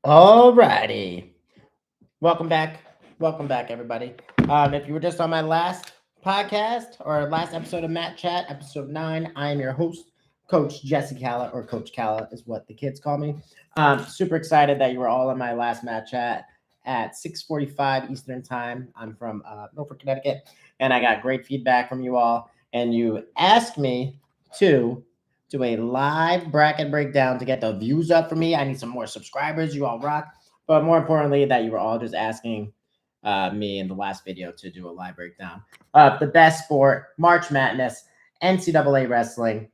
All righty. Welcome back. Welcome back, everybody. If you were just on my last podcast or last episode of Matt Chat, episode 9, I am your host, Coach Cala, or Coach Cala is what the kids call me. Super excited that you were all on my last Matt Chat at 6:45 Eastern Time. I'm from Milford, Connecticut, and I got great feedback from you all. And you asked me to do a live bracket breakdown to get the views up for me. I need some more subscribers. You all rock. But more importantly, that you were all just asking me in the last video to do a live breakdown of the best sport, March Madness, NCAA wrestling.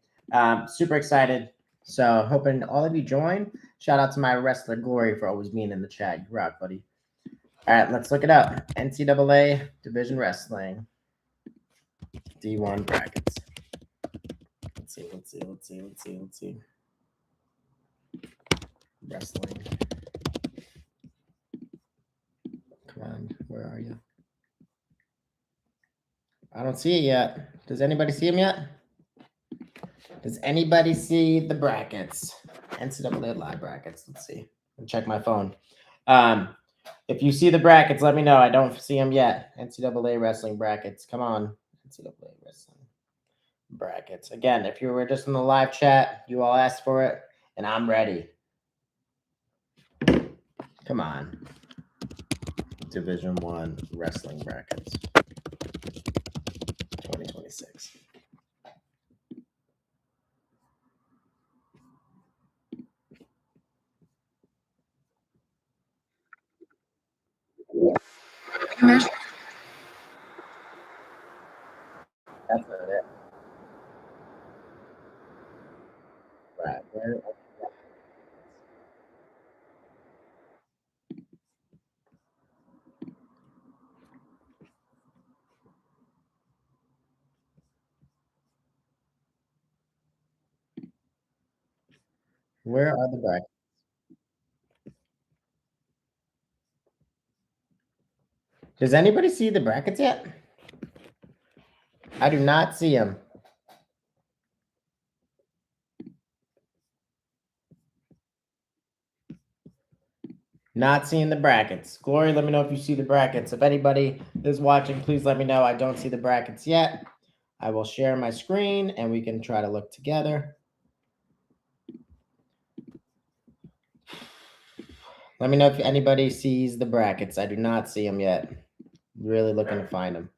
Super excited. So hoping all of you join. Shout out to my wrestler Glory for always being in the chat. You rock, buddy. All right, let's look it up. NCAA Division Wrestling. D1 brackets. Let's see. Wrestling. Come on, where are you? I don't see it yet. Does anybody see them yet? Does anybody see the brackets? NCAA live brackets. Let's see. I'll check my phone. If you see the brackets, let me know. I don't see them yet. NCAA wrestling brackets. Come on. NCAA wrestling brackets. Again, if you were just in the live chat, you all asked for it, and I'm ready. Come on. Division 1 wrestling brackets. 2026. That's not it. Right. Where are the brackets? Does anybody see the brackets yet? I do not see them. Not seeing the brackets. Glory, let me know if you see the brackets. If anybody is watching, please let me know. I don't see the brackets yet. I will share my screen and we can try to look together. Let me know if anybody sees the brackets. I do not see them yet. Really looking to find them.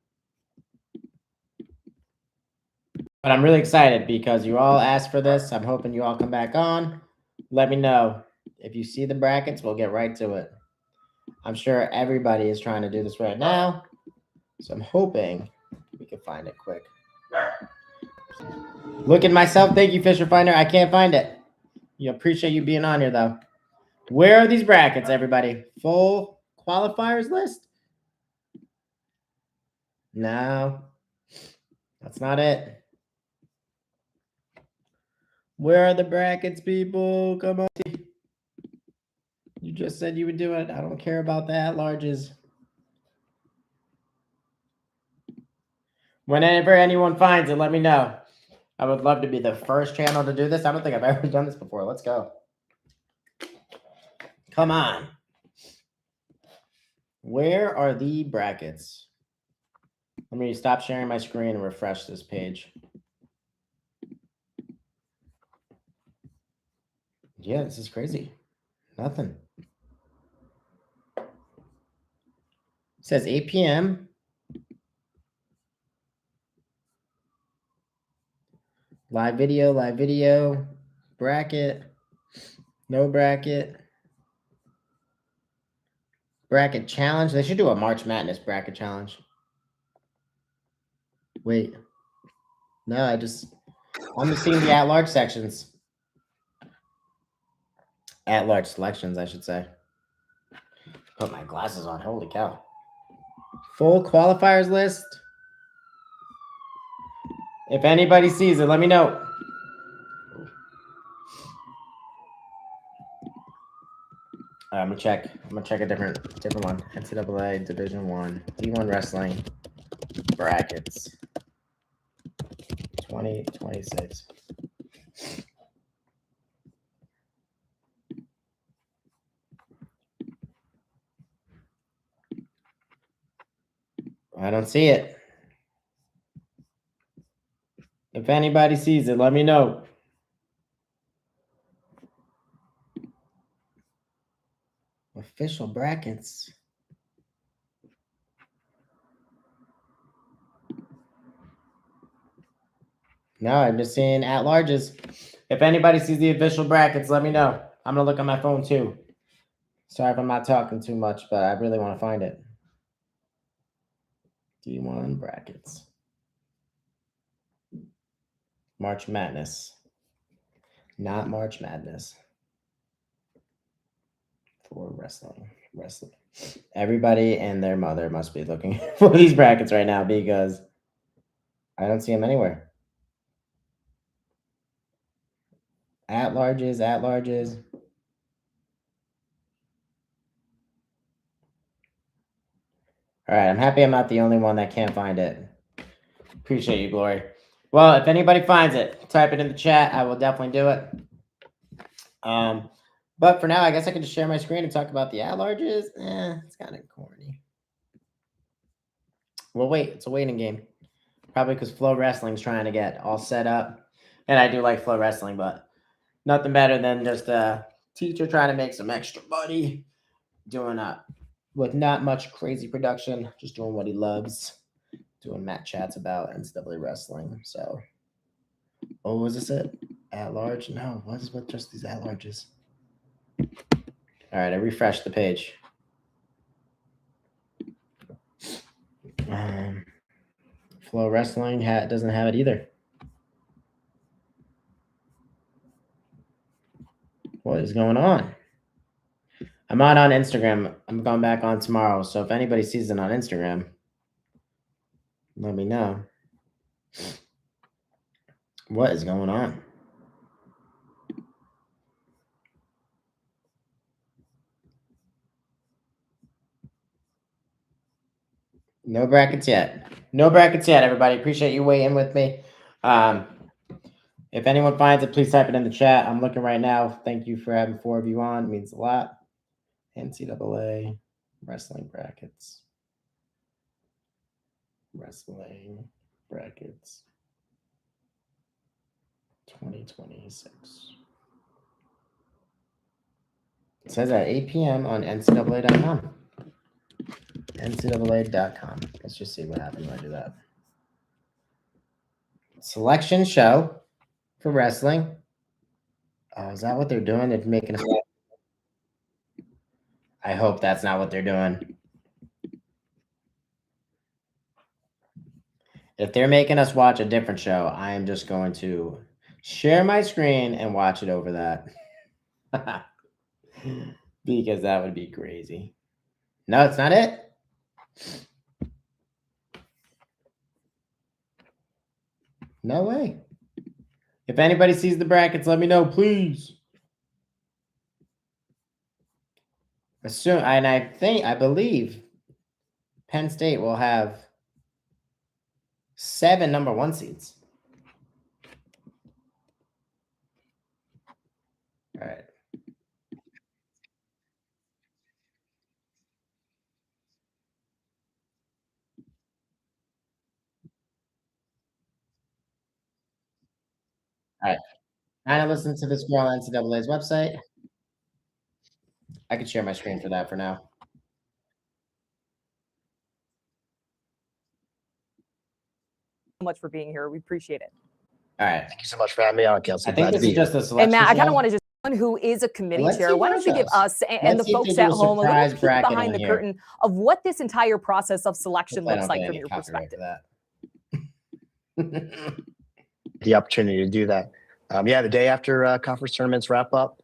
But I'm really excited because you all asked for this. I'm hoping you all come back on. Let me know. If you see the brackets, we'll get right to it. I'm sure everybody is trying to do this right now. So I'm hoping we can find it quick. Look at myself. Thank you, Fisher Finder. I can't find it. You appreciate you being on here, though. Where are these brackets, everybody? Full qualifiers list? No. That's not it. Where are the brackets, people? Come on. You just said you would do it. I don't care about the at-larges. Whenever anyone finds it, let me know. I would love to be the first channel to do this. I don't think I've ever done this before. Let's go. Come on. Where are the brackets? Let me stop sharing my screen and refresh this page. Yeah, this is crazy. Nothing. It says 8 p.m. Live video, bracket, no bracket. Bracket challenge. They should do a March Madness bracket challenge. Wait. No, I'm just seeing the at-large sections. At-large selections, I should say. Put my glasses on. Holy cow. Full qualifiers list. If anybody sees it, let me know. I'm gonna check. I'm gonna check a different one. NCAA Division 1 D1 Wrestling brackets 2026. I don't see it. If anybody sees it, let me know. Official brackets. No, I'm just seeing at-larges. If anybody sees the official brackets, let me know. I'm going to look on my phone too. Sorry if I'm not talking too much, but I really want to find it. D1 brackets. March Madness. Not March Madness. For wrestling. Everybody and their mother must be looking for these brackets right now because I don't see them anywhere. At-larges. All right, I'm happy I'm not the only one that can't find it. Appreciate you, Glory. Well, if anybody finds it, type it in the chat. I will definitely do it. But for now, I guess I can just share my screen and talk about the at-larges. It's kind of corny. Well, wait, it's a waiting game. Probably because Flow Wrestling's trying to get all set up. And I do like Flow Wrestling, but nothing better than just a teacher trying to make some extra money. Doing with not much crazy production, just doing what he loves. Doing Matt chats about NCAA wrestling. So, oh, was this it? At-large? No, what is with just these at-larges? All right, I refreshed the page. Flow Wrestling doesn't have it either. What is going on? I'm not on Instagram. I'm going back on tomorrow. So if anybody sees it on Instagram, let me know. What is going on? No brackets yet. No brackets yet, everybody. Appreciate you waiting with me. If anyone finds it, please type it in the chat. I'm looking right now. Thank you for having 4 of you on. It means a lot. NCAA wrestling brackets. Wrestling brackets 2026. It says at 8 p.m. on NCAA.com. NCAA.com. Let's just see what happens when I do that. Selection show for wrestling. Oh, is that what they're doing? They're making us. I hope that's not what they're doing. If they're making us watch a different show, I am just going to share my screen and watch it over that. Because that would be crazy. No, it's not it. No way. If anybody sees the brackets, let me know, please. I believe Penn State will have 7 number 1 seeds. All right. All right. Now listen to this girl on NCAA's website. I can share my screen for that for now. Much for being here. We appreciate it. All right. Thank you so much for having me on, Kelsey. I think this is just a selection. And Matt, I kind show. of want to just someone who is a committee Let's chair. see Why what don't you give shows. us and the see if folks they do at a home a little surprise peek bracket behind in the here. curtain of what this entire process of selection Hopefully I looks don't like get from any your copyright perspective? for that. The opportunity to do that. Yeah, the day after conference tournaments wrap up.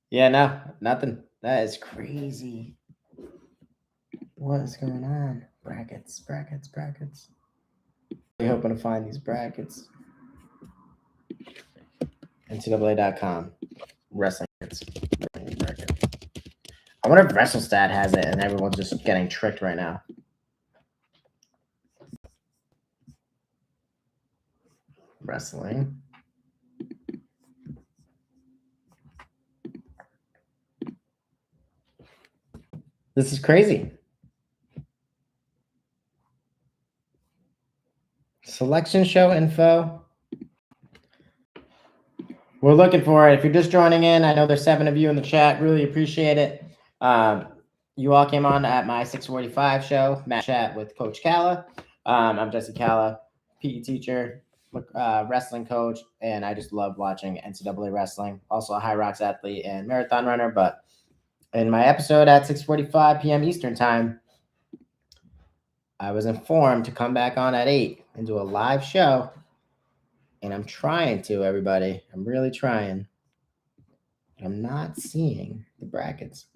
Yeah, no, nothing. That is crazy. What is going on? Brackets. I'm hoping to find these brackets. NCAA.com. Wrestling bracket. I wonder if WrestleStat has it and everyone's just getting tricked right now. Wrestling. This is crazy. Selection show info. We're looking for it. If you're just joining in, I know there's 7 of you in the chat. Really appreciate it. You all came on at my 6:45 show, Matt Chat with Coach Cala. I'm Jesse Cala, PE teacher, wrestling coach, and I just love watching NCAA wrestling. Also a High Rocks athlete and marathon runner. But in my episode at 6:45 p.m. Eastern time, I was informed to come back on at 8 and do a live show. And I'm trying to, everybody. I'm really trying. I'm not seeing the brackets.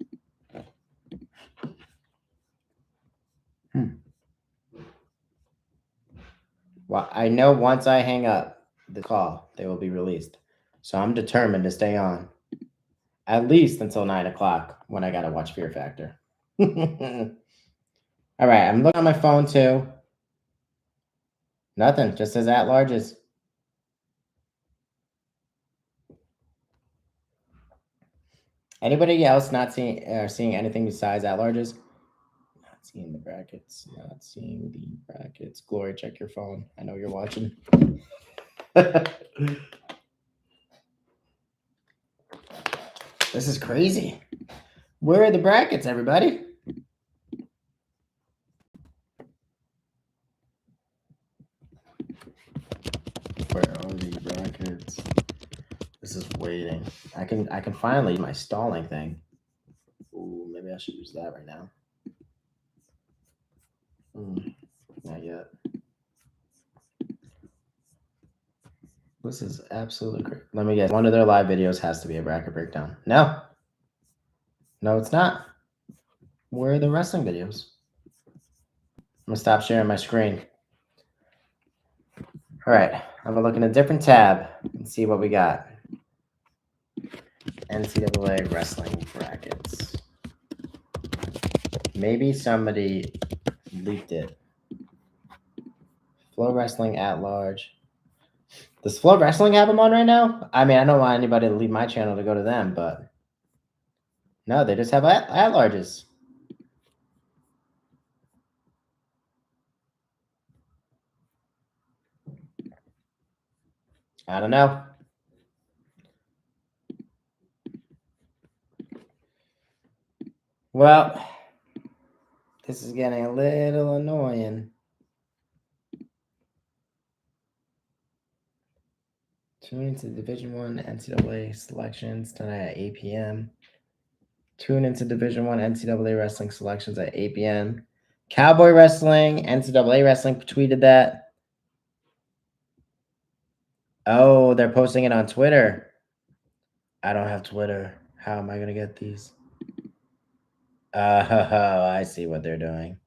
Well, I know once I hang up the call, they will be released. So I'm determined to stay on at least until 9 o'clock when I got to watch Fear Factor. All right. I'm looking on my phone too. Nothing. Just says at larges. Anybody else not seeing anything besides at larges? Not seeing the brackets. Not seeing the brackets. Glory, check your phone. I know you're watching. This is crazy. Where are the brackets, everybody? Where are the brackets? This is waiting. I can finally use my stalling thing. Ooh, maybe I should use that right now. Not yet. This is absolutely crazy. Let me guess. One of their live videos has to be a bracket breakdown. No. No, it's not. Where are the wrestling videos? I'm gonna stop sharing my screen. All right. I'm gonna look in a different tab and see what we got. NCAA wrestling brackets. Maybe somebody leaked it. Flow Wrestling at large. Does Flow Wrestling have them on right now? I mean, I don't want anybody to leave my channel to go to them, but no, they just have at larges. I don't know. Well, this is getting a little annoying. Tune into Division I NCAA selections tonight at 8 p.m. Tune into Division I NCAA wrestling selections at 8 p.m. Cowboy Wrestling, NCAA Wrestling tweeted that. Oh, they're posting it on Twitter. I don't have Twitter. How am I going to get these? I see what they're doing.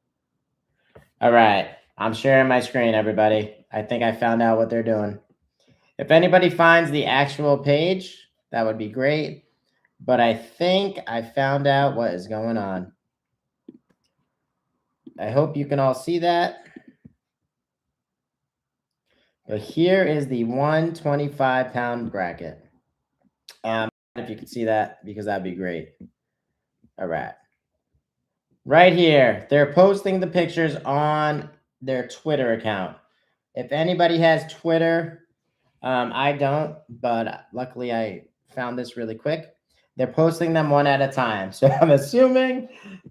All right. I'm sharing my screen, everybody. I think I found out what they're doing. If anybody finds the actual page, that would be great. But I think I found out what is going on. I hope you can all see that. But here is the 125-pound bracket. If you can see that, because that'd be great. All right. Right here, they're posting the pictures on their Twitter account. If anybody has Twitter, I don't, but luckily I found this really quick. They're posting them one at a time. So I'm assuming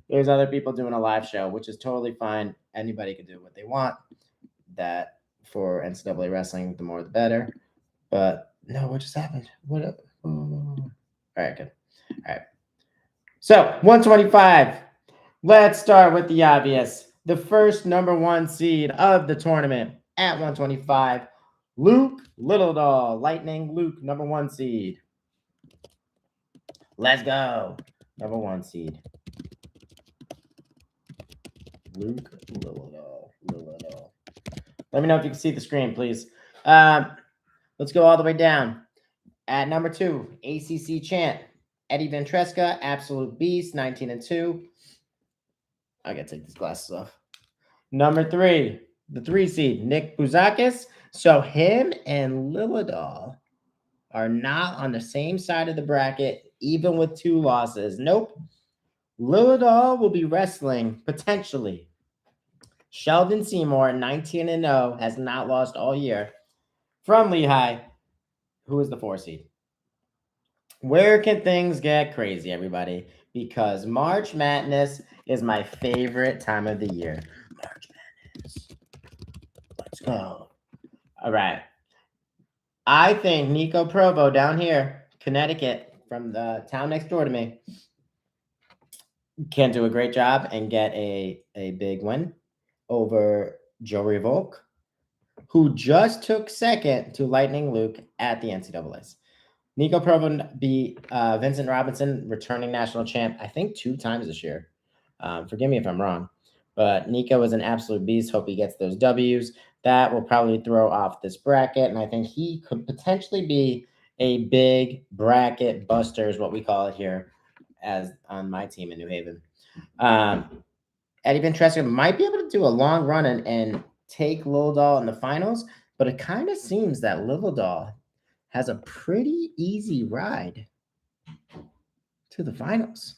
there's other people doing a live show, which is totally fine. Anybody can do what they want. That for NCAA wrestling, the more the better. But no, what just happened? What? All right, good. All right. So 125. Let's start with the obvious. The first number 1 seed of the tournament at 125, Luke Littledoll. Lightning Luke, number 1 seed. Let's go. Number 1 seed. Luke Littledoll. Let me know if you can see the screen, please. Let's go all the way down. At number 2, ACC champ, Eddie Ventresca, absolute beast, 19-2. I gotta take these glasses off. Number 3, the 3 seed, Nick Bouzakis. So him and Littledoll are not on the same side of the bracket, even with 2 losses. Nope. Littledoll will be wrestling potentially Sheldon Seymour, 19-0, has not lost all year. From Lehigh, who is the 4 seed. Where can things get crazy, everybody? Because March Madness is my favorite time of the year. March Madness. Let's go. All right. I think Nico Provo down here, Connecticut, from the town next door to me, can do a great job and get a big win over Joey Volk, who just took second to Lightning Luke at the NCAAs. Nico Provo beat Vincent Robinson, returning national champ, I think 2 times this year. Forgive me if I'm wrong, but Nico is an absolute beast. Hope he gets those W's. That will probably throw off this bracket, and I think he could potentially be a big bracket buster, is what we call it here, as on my team in New Haven. Eddie Ventresca might be able to do a long run and take Lildahl in the finals, but it kind of seems that Lildahl has a pretty easy ride to the finals.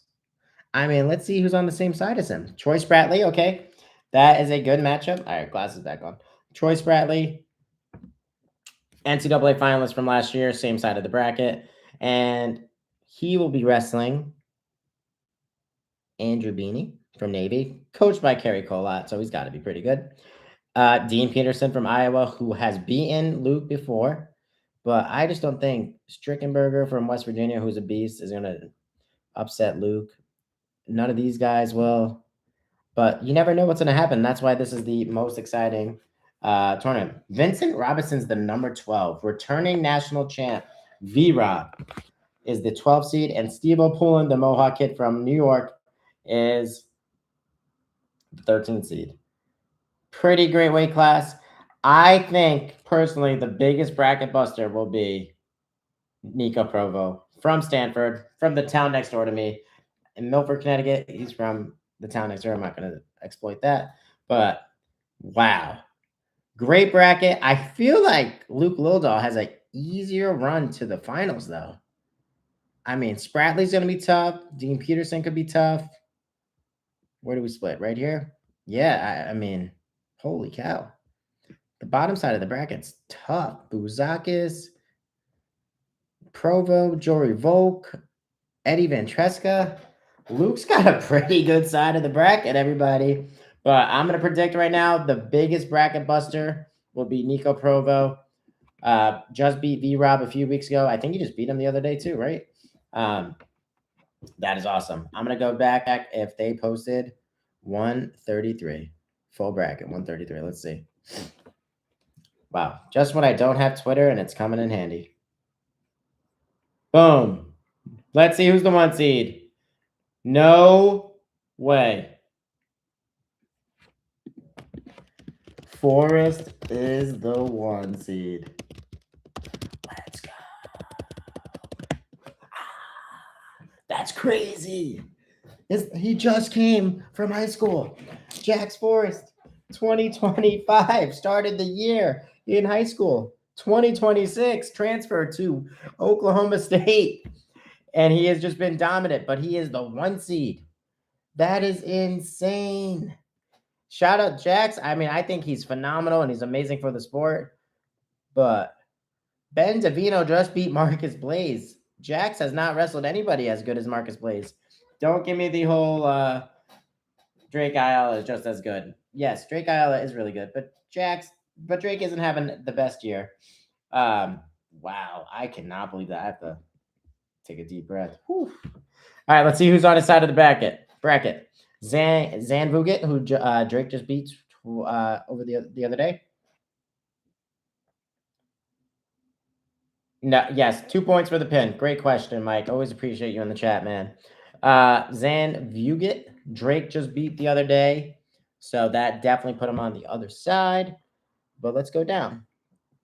I mean, let's see who's on the same side as him. Troy Spratley, okay. That is a good matchup. All right, glasses back on. Troy Spratley, NCAA finalist from last year, same side of the bracket. And he will be wrestling Andrew Beanie from Navy, coached by Kerry Colott, so he's got to be pretty good. Dean Peterson from Iowa, who has beaten Luke before. But I just don't think Strickenberger from West Virginia, who's a beast, is going to upset Luke. None of these guys will. But you never know what's going to happen. That's why this is the most exciting tournament. Vincent Robinson's the number 12. Returning national champ V-Rob is the 12 seed. And Steve O'Pullen, the Mohawk kid from New York, is the 13 seed. Pretty great weight class. I think, personally, the biggest bracket buster will be Nico Provo from Stanford, from the town next door to me. In Milford, Connecticut, he's from the town next door. I'm not going to exploit that. But, wow. Great bracket. I feel like Luke Lildahl has an easier run to the finals, though. I mean, Spratley's going to be tough. Dean Peterson could be tough. Where do we split? Right here? Yeah, I mean, holy cow. The bottom side of the bracket's tough. Bouzakis, Provo, Jory Volk, Eddie Ventresca. Luke's got a pretty good side of the bracket, everybody. But I'm going to predict right now the biggest bracket buster will be Nico Provo. Just beat V-Rob a few weeks ago. I think he just beat him the other day too, right? That is awesome. I'm going to go back if they posted 133. Full bracket, 133. Let's see. Wow. Just when I don't have Twitter and it's coming in handy. Boom. Let's see who's the 1 seed. No way. Forest is the 1 seed. Let's go. That's crazy. He just came from high school. Jax Forest, 2025, started the year in high school. 2026, transferred to Oklahoma State. And he has just been dominant, but he is the 1 seed. That is insane. Shout out Jax. I mean, I think he's phenomenal and he's amazing for the sport. But Ben Davino just beat Marcus Blaze. Jax has not wrestled anybody as good as Marcus Blaze. Don't give me the whole Drake Ayala is just as good. Yes, Drake Ayala is really good, but Drake isn't having the best year. Wow, I cannot believe that. I have to take a deep breath. Whew. All right, let's see who's on his side of the bracket. Zan Vugat, who Drake just beat over the other day. No, yes, 2 points for the pin. Great question, Mike. Always appreciate you in the chat, man. Zan Vugat, Drake just beat the other day, so that definitely put him on the other side. But let's go down.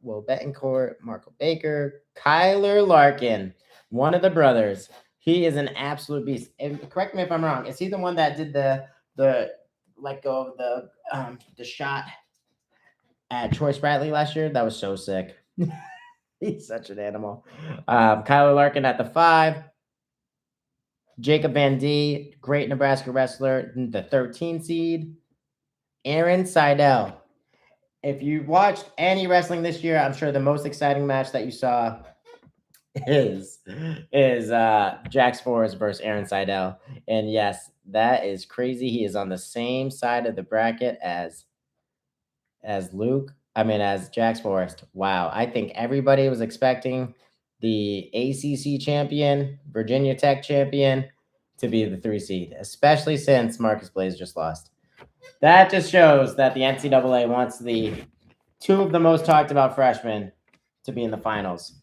Will Betancourt, Marco Baker, Kyler Larkin, one of the brothers. He is an absolute beast. And correct me if I'm wrong. Is he the one that did the let go of the shot at Troy Spratley last year? That was so sick. He's such an animal. Kyler Larkin at the 5. Jacob Van D, great Nebraska wrestler, the 13 seed. Aaron Seidel. If you watched any wrestling this year, I'm sure the most exciting match that you saw is Jax Forrest versus Aaron Seidel. And yes, that is crazy. He is on the same side of the bracket as as Jax Forrest. Wow. I think everybody was expecting the ACC champion, Virginia Tech champion, to be the 3 seed, especially since Marcus Blaze just lost. That just shows that the NCAA wants the 2 of the most talked about freshmen to be in the finals.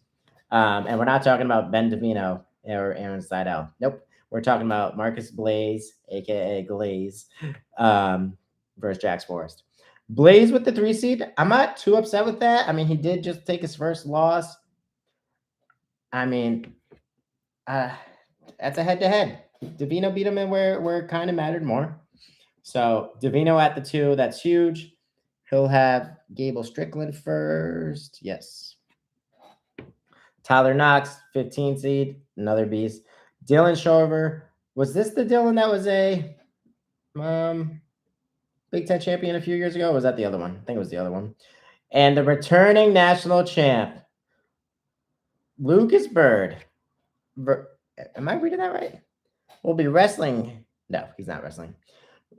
And we're not talking about Ben Davino or Aaron Seidel. Nope. We're talking about Marcus Blaze, aka Glaze, versus Jax Forrest. Blaze with the 3 seed. I'm not too upset with that. I mean, he did just take his first loss. I mean, that's a head-to-head. Davino beat him in where it kind of mattered more. So Davino at the 2, that's huge. He'll have Gable Strickland first. Yes. Tyler Knox, 15 seed, another beast. Dylan Shover. Was this the Dylan that was a Big Ten champion a few years ago? Or was that the other one? I think it was the other one. And the returning national champ, Lucas Bird. Am I reading that right? Will be wrestling. No, he's not wrestling.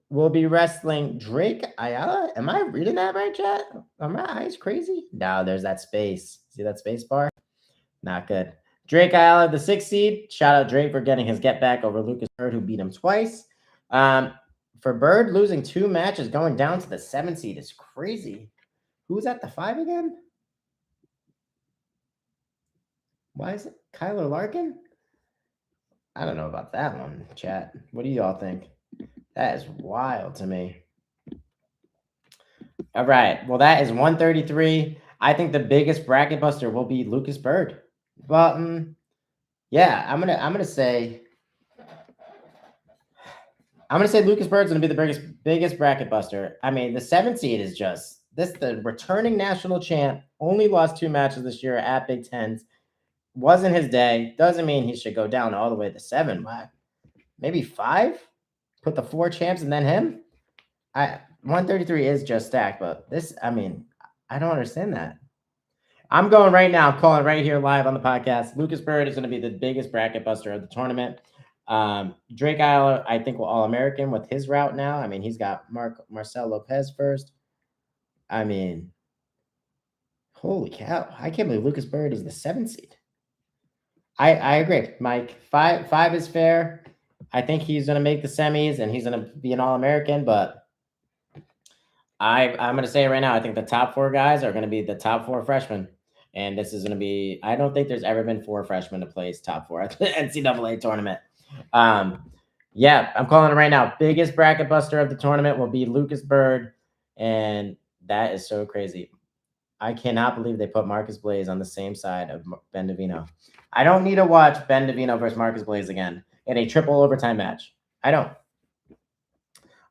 We'll be wrestling Drake Ayala. Am I reading that right, chat? Are my eyes crazy? No, there's that space. See that space bar? Not good. Drake Ayala, the 6th seed. Shout out Drake for getting his get back over Lucas Bird, who beat him twice. For Bird, losing 2 matches, going down to the 7th seed is crazy. Who's at the 5 again? Why is it Kyler Larkin? I don't know about that one, chat. What do y'all think? That is wild to me. All right. Well, that is 133. I think the biggest bracket buster will be Lucas Bird. But yeah, I'm gonna say Lucas Bird's gonna be the biggest bracket buster. I mean, the 7th seed is just this. The returning national champ only lost 2 matches this year at Big Tens. Wasn't his day. Doesn't mean he should go down all the way to 7. Why? Maybe 5. Put the 4 champs and then him. 133 is just stacked, but this, I mean, I don't understand that. I'm going right now. I'm calling right here live on the podcast. Lucas Bird is going to be the biggest bracket buster of the tournament. Drake Ayala, I think, will All-American with his route now. I mean, he's got Marcel Lopez first. I mean, holy cow. I can't believe Lucas Bird is the 7th seed. I agree, Mike. 5 is fair. I think he's going to make the semis and he's going to be an All-American, but I'm going to say it right now. I think the top 4 guys are going to be the top 4 freshmen. And this is going to be, I don't think there's ever been 4 freshmen to place top 4 at the NCAA tournament. Yeah, I'm calling it right now. Biggest bracket buster of the tournament will be Lucas Bird. And that is so crazy. I cannot believe they put Marcus Blaze on the same side of Ben Davino. I don't need to watch Ben Davino versus Marcus Blaze again in a triple overtime match. I don't.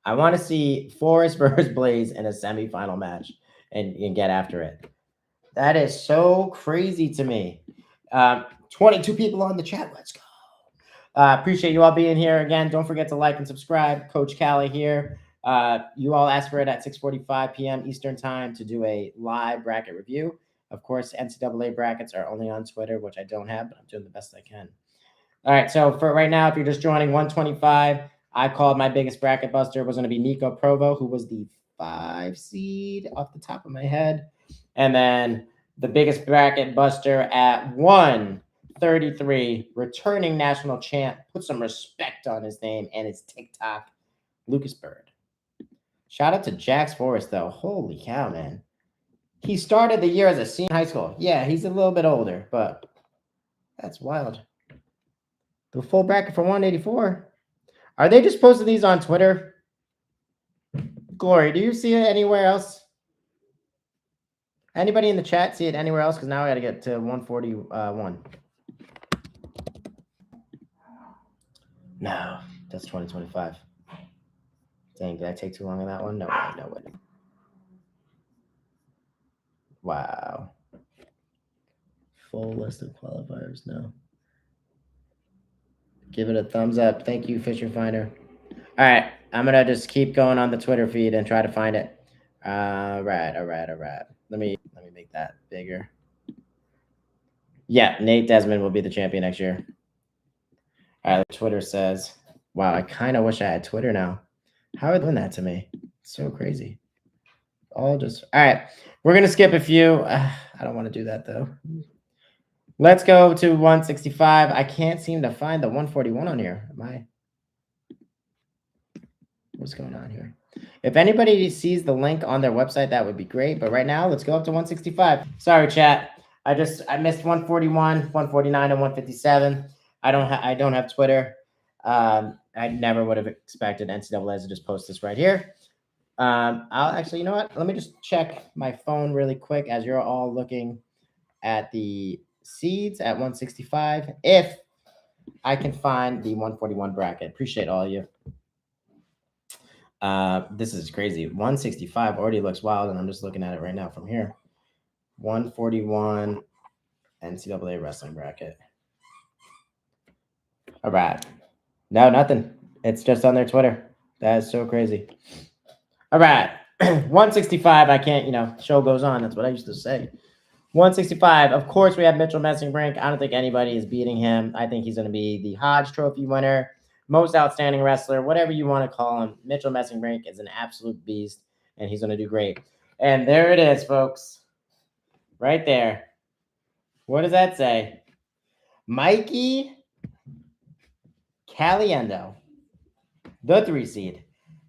I want to see Forrest versus Blaze in a semifinal match and get after it. That is so crazy to me. 22 people on the chat. Let's go. Appreciate you all being here again. Don't forget to like and subscribe. Coach Cala here. You all asked for it at 6:45 p.m. Eastern time to do a live bracket review. Of course, NCAA brackets are only on Twitter, which I don't have, but I'm doing the best I can. All right, so for right now, if you're just joining 125, I called my biggest bracket buster was going to be Nico Provo, who was the 5 seed off the top of my head. And then the biggest bracket buster at 133, returning national champ, put some respect on his name and his TikTok, Lucas Bird. Shout out to Jax Forrest, though. Holy cow, man. He started the year as a senior in high school. Yeah, he's a little bit older, but that's wild. The full bracket for 184. Are they just posting these on Twitter? Glory, do you see it anywhere else? Anybody in the chat see it anywhere else? Because now I got to get to 141. No, that's 2025. Dang, did I take too long on that one? No way. Wow. Full list of qualifiers, no. Give it a thumbs up. Thank you, Fisher Finder. All right. I'm gonna just keep going on the Twitter feed and try to find it. All right. Let me make that bigger. Yeah, Nate Desmond will be the champion next year. All right, Twitter says, wow, I kind of wish I had Twitter now. How are they doing that to me? It's so crazy. All right. We're gonna skip a few. I don't want to do that though. Let's go to 165. I can't seem to find the 141 on here. What's going on here? If anybody sees the link on their website, that would be great. But right now, let's go up to 165. Sorry, chat. I missed 141, 149, and 157. I don't have Twitter. I never would have expected NCAA to just post this right here. I'll actually, you know what? Let me just check my phone really quick as you're all looking at the seeds at 165. If I can find the 141 bracket. Appreciate all of you. This is crazy. 165 already looks wild, and I'm just looking at it right now from here. 141 NCAA wrestling bracket. All right. No, nothing. It's just on their Twitter. That is so crazy. All right. 165. I can't, show goes on. That's what I used to say. 165. Of course, we have Mitchell Messingbrink. I don't think anybody is beating him. I think he's going to be the Hodge Trophy winner, most outstanding wrestler, whatever you want to call him. Mitchell Messingbrink is an absolute beast, and he's going to do great. And there it is, folks. Right there. What does that say? Mikey Caliendo, the 3 seed.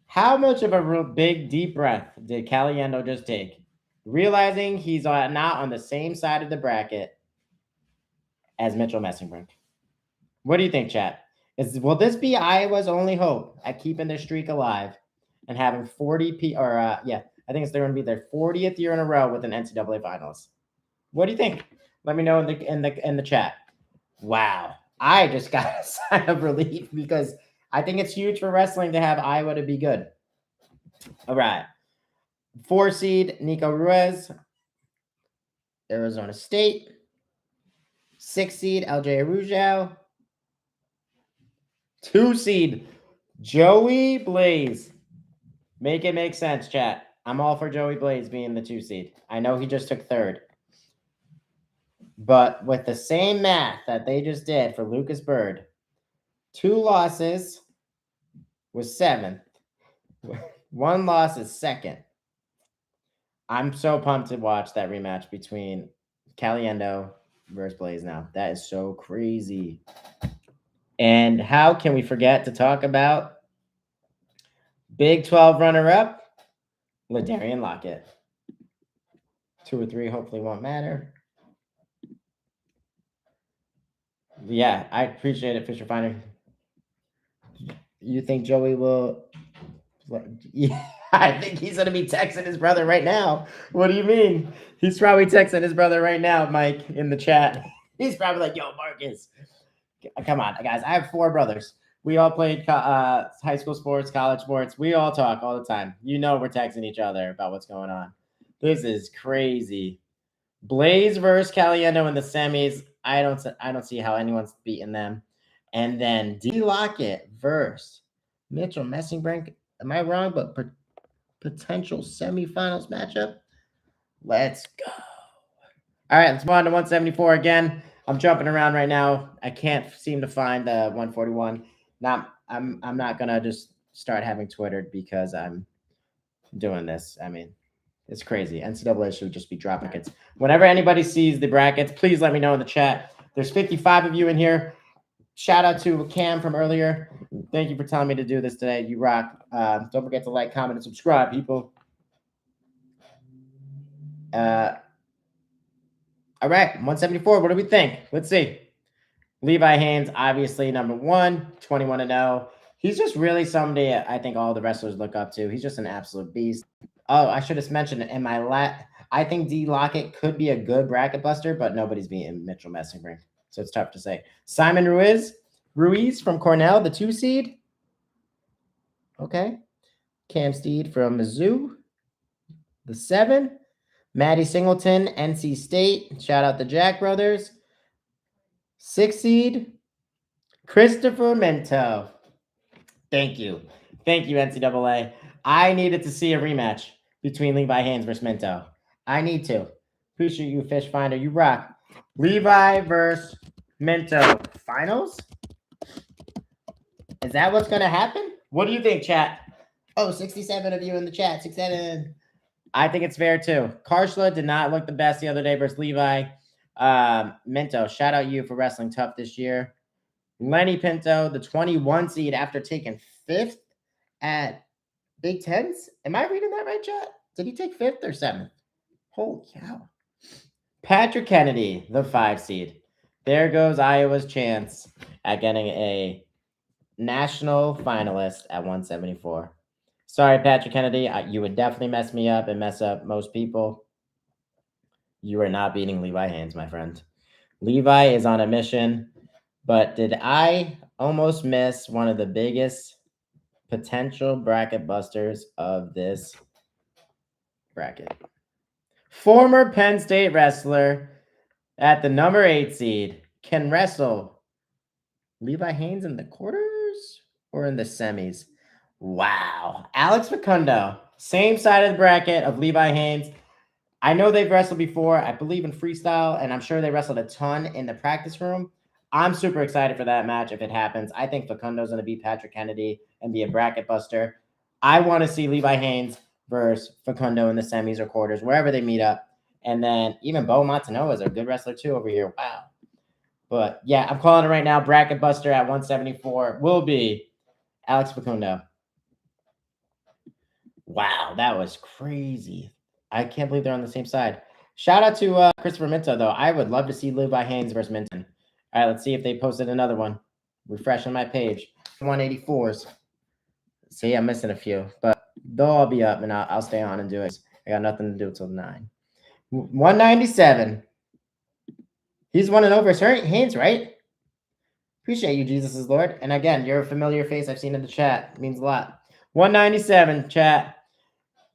How much of a real big, deep breath did Caliendo just take? Realizing he's not on the same side of the bracket as Mitchell Messingbrink. What do you think, chat? Will this be Iowa's only hope at keeping their streak alive and having 40 I think it's they're going to be their 40th year in a row with an NCAA finals. What do you think? Let me know in the chat. Wow, I just got a sign of relief because I think it's huge for wrestling to have Iowa to be good. All right. 4 seed, Nico Ruiz, Arizona State. 6 seed, LJ Arujau. 2 seed, Joey Blaze. Make it make sense, chat. I'm all for Joey Blaze being the 2 seed. I know he just took 3rd. But with the same math that they just did for Lucas Bird, 2 losses was 7th. 1 loss is 2nd. I'm so pumped to watch that rematch between Caliendo versus Blaze now. That is so crazy. And how can we forget to talk about Big 12 runner-up, LaDarian Lockett. 2 or 3 hopefully won't matter. Yeah, I appreciate it, Fisher Finder. You think Joey will... Yeah, I think he's going to be texting his brother right now. What do you mean? He's probably texting his brother right now, Mike, in the chat. He's probably like, yo, Marcus. Come on, guys. I have 4 brothers. We all played high school sports, college sports. We all talk all the time. We're texting each other about what's going on. This is crazy. Blaze versus Caliendo in the semis. I don't see how anyone's beating them. And then D. Lockett versus Mitchell Messingbrink. Am I wrong? But potential semifinals matchup. Let's go. All right, let's move on to 174 again. I'm jumping around right now. I can't seem to find the 141. Now, I'm not gonna just start having Twitter because I'm doing this. I mean, it's crazy. NCAA should just be dropping brackets. Whenever anybody sees the brackets, please let me know in the chat. There's 55 of you in here. Shout out to Cam from earlier. Thank you for telling me to do this today. You rock. Don't forget to like, comment, and subscribe, people. All right, 174. What do we think? Let's see. Levi Haynes, obviously number 1, 21-0. He's just really somebody I think all the wrestlers look up to. He's just an absolute beast. Oh, I should have mentioned it in my I think D. Lockett could be a good bracket buster, but nobody's beating Mitchell Messingbrink, so it's tough to say. Simon Ruiz from Cornell, the 2 seed. Okay. Cam Steed from Mizzou, the 7. Maddie Singleton, NC State. Shout out the Jack brothers. 6 seed, Christopher Mento. Thank you. Thank you, NCAA. I needed to see a rematch between Levi Haynes versus Minto. I need to. Appreciate you, Fish Finder. You rock. Levi versus Minto finals? Is that what's going to happen? What do you think, chat? Oh, 67 of you in the chat. 67. I think it's fair, too. Karshla did not look the best the other day versus Levi. Minto, shout out you for wrestling tough this year. Lenny Pinto, the 21 seed after taking 5th at Big Tens. Am I reading that right, chat? Did he take 5th or 7th? Holy cow. Patrick Kennedy, the 5 seed. There goes Iowa's chance at getting a national finalist at 174. Sorry, Patrick Kennedy. You would definitely mess me up and mess up most people. You are not beating Levi Haynes, my friend. Levi is on a mission. But did I almost miss one of the biggest potential bracket busters of this bracket? Former Penn State wrestler at the number 8 seed can wrestle Levi Haynes in the quarters or in the semis. Wow. Alex Facundo, same side of the bracket of Levi Haynes. I know they've wrestled before. I believe in freestyle, and I'm sure they wrestled a ton in the practice room. I'm super excited for that match if it happens. I think Facundo's going to beat Patrick Kennedy and be a bracket buster. I want to see Levi Haynes versus Facundo in the semis or quarters, wherever they meet up. And then even Bo Montanoa is a good wrestler too over here. Wow. But yeah, I'm calling it right now. Bracket buster at 174 will be Alex Facundo. Wow, that was crazy. I can't believe they're on the same side. Shout out to Christopher Minto, though. I would love to see Levi Haynes versus Minton. All right, let's see if they posted another one. Refreshing my page. 184s. See, I'm missing a few, but they'll all be up, and I'll stay on and do it. I got nothing to do until 9. 197. He's winning over Haynes, right? Appreciate you, Jesus is Lord. And again, you're a familiar face I've seen in the chat. It means a lot. 197, chat.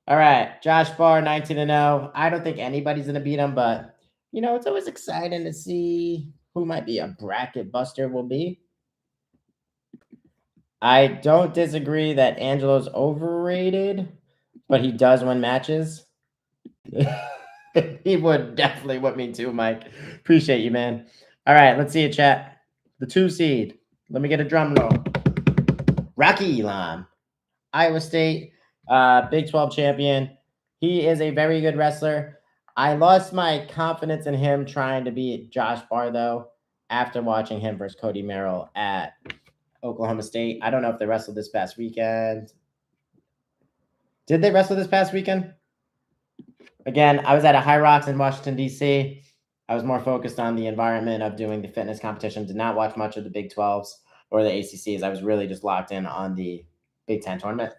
All right, Josh Barr, 19-0. I don't think anybody's going to beat him, but, you know, it's always exciting to see who might be a bracket buster will be. I don't disagree that Angelo's overrated, but he does win matches. He would definitely whip me too, Mike. Appreciate you, man. All right, let's see it, chat. The 2 seed. Let me get a drum roll. Rocky Elam, Iowa State, Big 12 champion. He is a very good wrestler. I lost my confidence in him trying to beat Josh Barr, though, after watching him versus Cody Merrill at Oklahoma State. I don't know if they wrestled this past weekend. Did they wrestle this past weekend? Again, I was at a High Rocks in Washington, D.C. I was more focused on the environment of doing the fitness competition. Did not watch much of the Big 12s or the ACCs. I was really just locked in on the Big 10 tournament.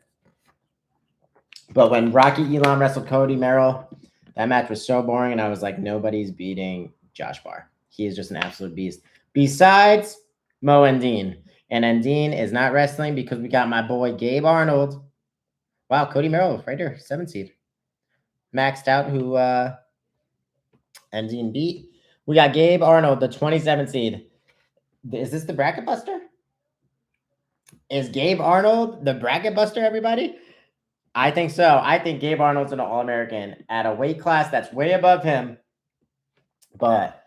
But when Rocky Elam wrestled Cody Merrill, that match was so boring, and I was like, nobody's beating Josh Barr. He is just an absolute beast. Besides Mo Endine. And Endine is not wrestling because we got my boy Gabe Arnold. Wow, Cody Merrill right there, 7 seed. Maxed out who Endine beat. We got Gabe Arnold, the 27 seed. Is this the bracket buster? Is Gabe Arnold the bracket buster, everybody? I think so. I think Gabe Arnold's an All-American at a weight class that's way above him. But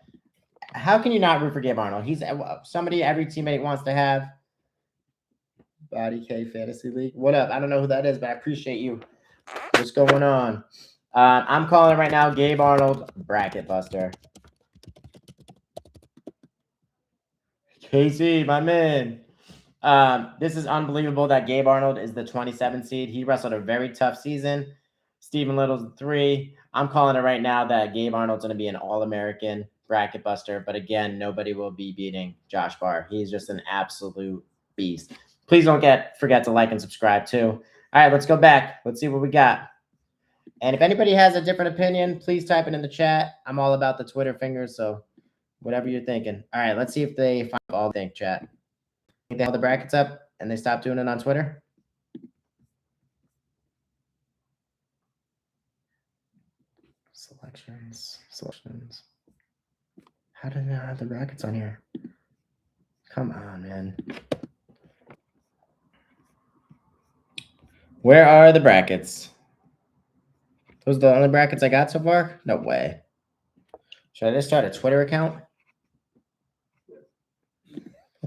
how can you not root for Gabe Arnold? He's somebody every teammate wants to have. Body K Fantasy League. What up? I don't know who that is, but I appreciate you. What's going on? I'm calling right now Gabe Arnold, bracket buster. Casey, my man. This is unbelievable that Gabe Arnold is the 27 seed. He wrestled a very tough season. Stephen Little's 3. I'm calling it right now that Gabe Arnold's going to be an All-American bracket buster. But again, nobody will be beating Josh Barr. He's just an absolute beast. Please don't forget to like and subscribe too. All right, let's go back. Let's see what we got. And if anybody has a different opinion, please type it in the chat. I'm all about the Twitter fingers, so whatever you're thinking. All right, let's see if they find all the chat. They have the brackets up and they stopped doing it on Twitter. Selections. How did I not have the brackets on here? Come on, man. Where are the brackets? Those are the only brackets I got so far? No way. Should I just start a Twitter account?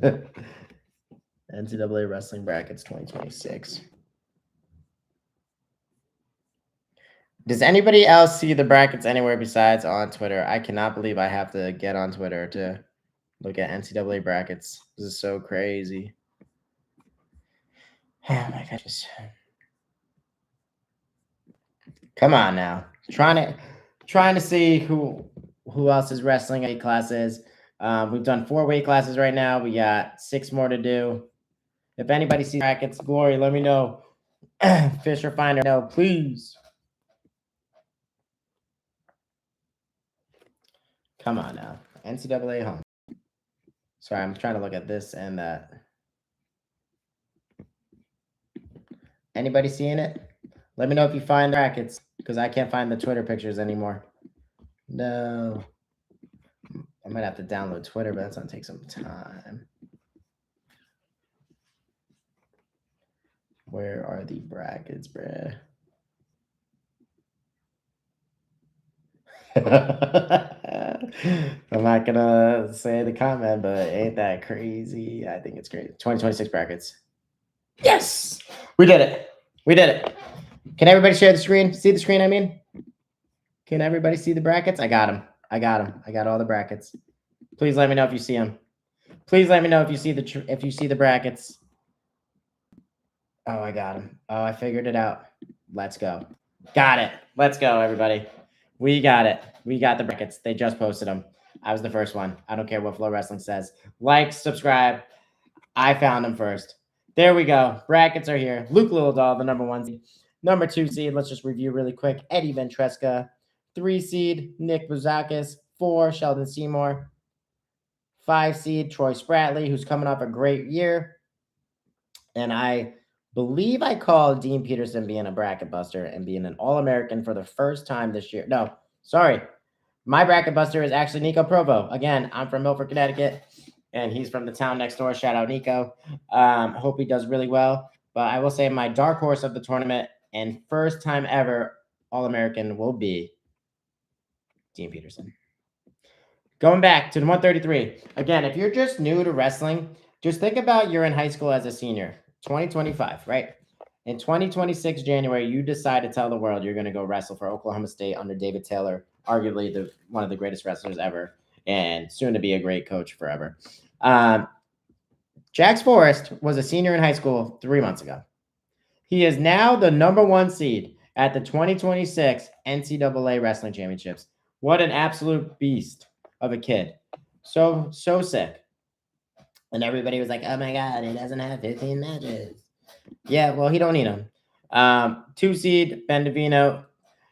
NCAA Wrestling Brackets 2026. Does anybody else see the brackets anywhere besides on Twitter? I cannot believe I have to get on Twitter to look at NCAA brackets. This is so crazy. Oh my goodness. Come on now. Trying to see who else is wrestling weight classes. We've done 4 weight classes right now. We got 6 more to do. If anybody sees brackets, Glory, let me know. Fisher Finder, no, please. Come on now. NCAA home. Sorry, I'm trying to look at this and that. Anybody seeing it? Let me know if you find brackets, because I can't find the Twitter pictures anymore. No. I might have to download Twitter, but that's going to take some time. Where are the brackets, bruh? I'm not going to say the comment, but ain't that crazy? I think it's great. 2026 brackets. Yes! We did it. We did it. Can everybody share the screen? See the screen, I mean? Can everybody see the brackets? I got them. I got them. I got all the brackets. Please let me know if you see them. Please let me know if you see the brackets. Oh, I got them. Oh, I figured it out. Let's go. Got it. Let's go, everybody. We got it. We got the brackets. They just posted them. I was the first one. I don't care what Flow Wrestling says. Like, subscribe. I found them first. There we go. Brackets are here. Luke Littledahl, the number 1 seed. Number 2 seed, let's just review really quick. Eddie Ventresca. 3 seed, Nick Bouzakis. 4, Sheldon Seymour. 5 seed, Troy Spratley, who's coming off a great year. And I believe I called Dean Peterson being a bracket buster and being an All-American for the first time this year. No, sorry. My bracket buster is actually Nico Provo. Again, I'm from Milford, Connecticut, and he's from the town next door. Shout out, Nico. Hope he does really well. But I will say my dark horse of the tournament and first time ever All-American will be Dean Peterson. Going back to the 133. Again, if you're just new to wrestling, just think about you're in high school as a senior, 2025, right? In 2026 January, you decide to tell the world you're going to go wrestle for Oklahoma State under David Taylor, arguably one of the greatest wrestlers ever, and soon to be a great coach forever. Jax Forrest was a senior in high school 3 months ago. He is now the number 1 seed at the 2026 NCAA Wrestling Championships. What an absolute beast of a kid. So sick. And everybody was like, oh my God, he doesn't have 15 matches. Yeah, well, he don't need them. 2 seed, Ben Davino,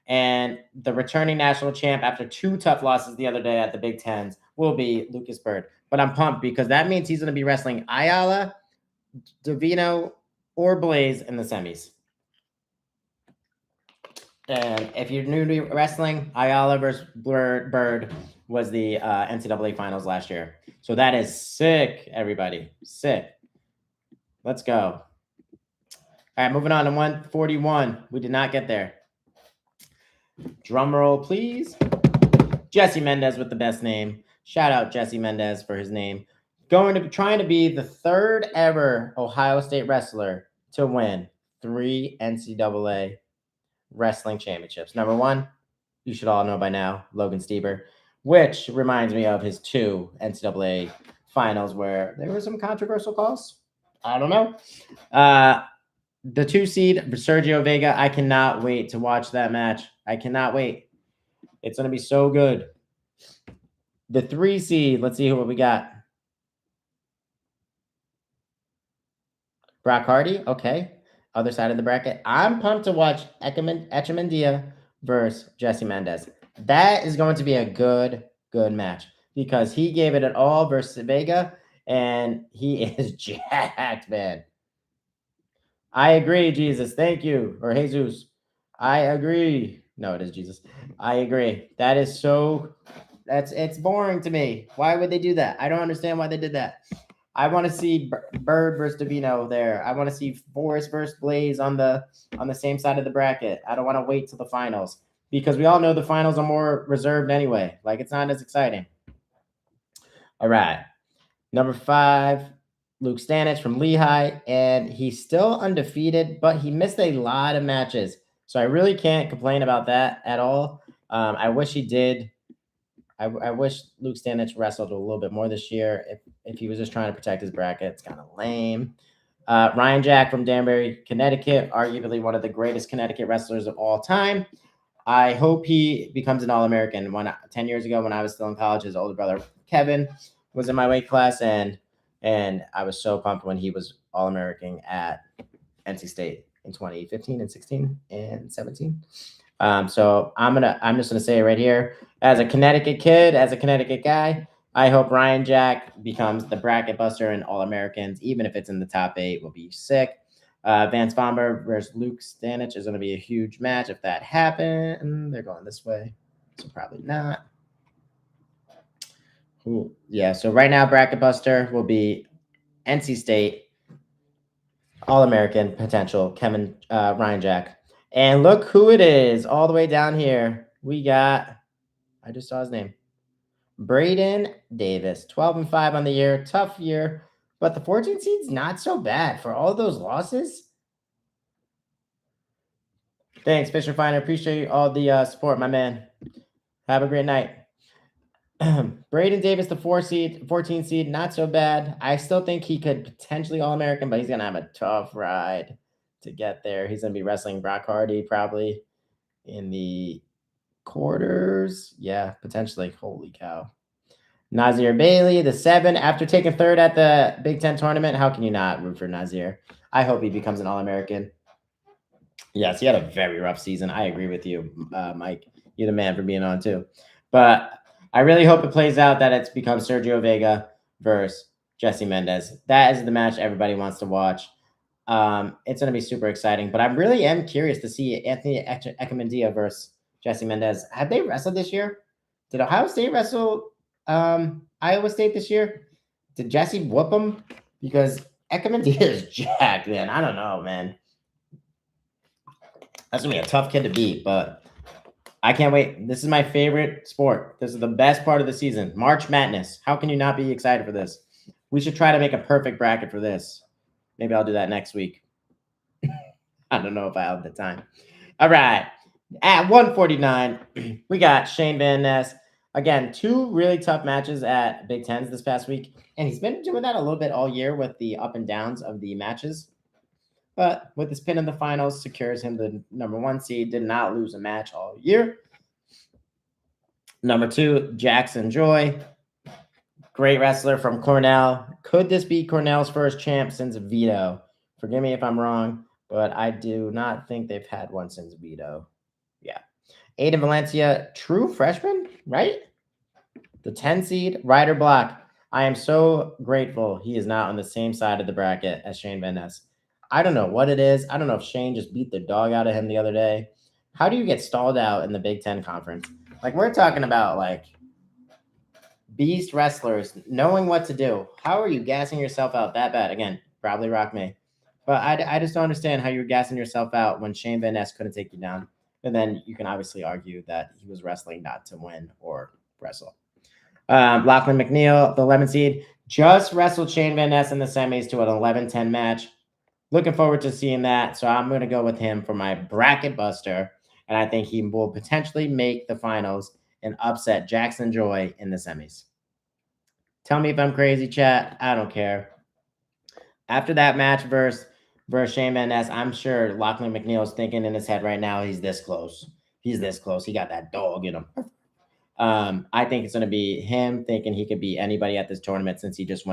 and the returning national champ after 2 tough losses the other day at the Big Tens will be Lucas Bird. But I'm pumped because that means he's going to be wrestling Ayala, Davino, or Blaze in the semis. And if you're new to wrestling, Ayala versus Bird was the NCAA finals last year. So that is sick, everybody. Sick. Let's go. All right, moving on to 141. We did not get there. Drum roll, please. Jesse Mendez with the best name. Shout out Jesse Mendez for his name. Trying to be the 3rd ever Ohio State wrestler to win 3 NCAA wrestling championships. Number 1, you should all know by now, Logan Stieber, which reminds me of his 2 NCAA finals where there were some controversial calls. I don't know. The 2 seed, Sergio Vega, I cannot wait to watch that match. I cannot wait. It's going to be so good. The 3 seed, let's see what we got. Brock Hardy, okay. Other side of the bracket. I'm pumped to watch Echemendia versus Jesse Mendez. That is going to be a good match because he gave it an all versus Vega, and he is jacked, man. I agree, Jesus. Thank you. Or Jesus. I agree. No, it is Jesus. I agree. That is so... It's boring to me. Why would they do that? I don't understand why they did that. I want to see Bird versus Davino there. I want to see Forrest versus Blaze on the same side of the bracket. I don't want to wait till the finals because we all know the finals are more reserved anyway. Like, it's not as exciting. All right. Number 5, Luke Stanich from Lehigh, and he's still undefeated, but he missed a lot of matches. So I really can't complain about that at all. I wish he did. I wish Luke Stanich wrestled a little bit more this year. If he was just trying to protect his bracket, it's kind of lame. Ryan Jack from Danbury, Connecticut, arguably one of the greatest Connecticut wrestlers of all time. I hope he becomes an All-American. 10 years ago when I was still in college, his older brother, Kevin, was in my weight class, and I was so pumped when he was All-American at NC State in 2015 and 16 and 17. So I'm just gonna say it right here. As a Connecticut kid, as a Connecticut guy, I hope Ryan Jack becomes the bracket buster in All-Americans, even if it's in the top 8, will be sick. Vance Bomber versus Luke Stanich is going to be a huge match if that happens. They're going this way, so probably not. Ooh, yeah, so right now, bracket buster will be NC State, All-American potential, Ryan Jack. And look who it is all the way down here. We got, I just saw his name, Braden Davis, 12-5 on the year. Tough year, but the 14 seed's not so bad for all those losses. Thanks, Fisher Finer. Appreciate all the support, my man. Have a great night. Braden Davis, the 14 seed, not so bad. I still think he could potentially All-American, but he's going to have a tough ride to get there. He's going to be wrestling Brock Hardy probably in the quarters. Yeah, potentially. Holy cow. Nazir Bailey, the 7. After taking 3rd at the Big Ten tournament, how can you not root for Nazir? I hope he becomes an All-American. Yes, he had a very rough season. I agree with you, Mike. You're the man for being on too. But I really hope it plays out that it's becomes Sergio Vega versus Jesse Mendez. That is the match everybody wants to watch. It's going to be super exciting. But I really am curious to see Anthony Ekamandia versus Jesse Mendez. Have they wrestled this year? Did Ohio State wrestle Iowa State this year? Did Jesse whoop him? Because Ekamandia is jacked, man. I don't know, man. That's going to be a tough kid to beat, but I can't wait. This is my favorite sport. This is the best part of the season. March Madness. How can you not be excited for this? We should try to make a perfect bracket for this. Maybe I'll do that next week. I don't know if I have the time. All right. At 149, we got Shane Van Ness. Again, 2 really tough matches at Big Tens this past week. And he's been doing that a little bit all year with the up and downs of the matches. But with his pin in the finals, secures him the number 1 seed. Did not lose a match all year. Number 2, Jackson Joy. Great wrestler from Cornell. Could this be Cornell's first champ since Vito? Forgive me if I'm wrong, but I do not think they've had one since Vito. Yeah. Aiden Valencia, true freshman, right? The 10 seed, Ryder Block. I am so grateful he is not on the same side of the bracket as Shane Van Ness. I don't know what it is. I don't know if Shane just beat the dog out of him the other day. How do you get stalled out in the Big Ten conference? Like, we're talking about, like, beast wrestlers knowing what to do. How are you gassing yourself out that bad? Again, probably rock me. But I just don't understand how you're gassing yourself out when Shane Van Ness couldn't take you down. And then you can obviously argue that he was wrestling not to win or wrestle. Lachlan McNeil, the 11 seed, just wrestled Shane Van Ness in the semis to an 11-10 match. Looking forward to seeing that. So I'm going to go with him for my bracket buster. And I think he will potentially make the finals and upset Jackson Joy in the semis. Tell me if I'm crazy, chat. I don't care. After that match versus Shane Van Ness, I'm sure Lachlan McNeil is thinking in his head right now, he's this close. He's this close. He got that dog in him. I think it's going to be him thinking he could beat anybody at this tournament since he just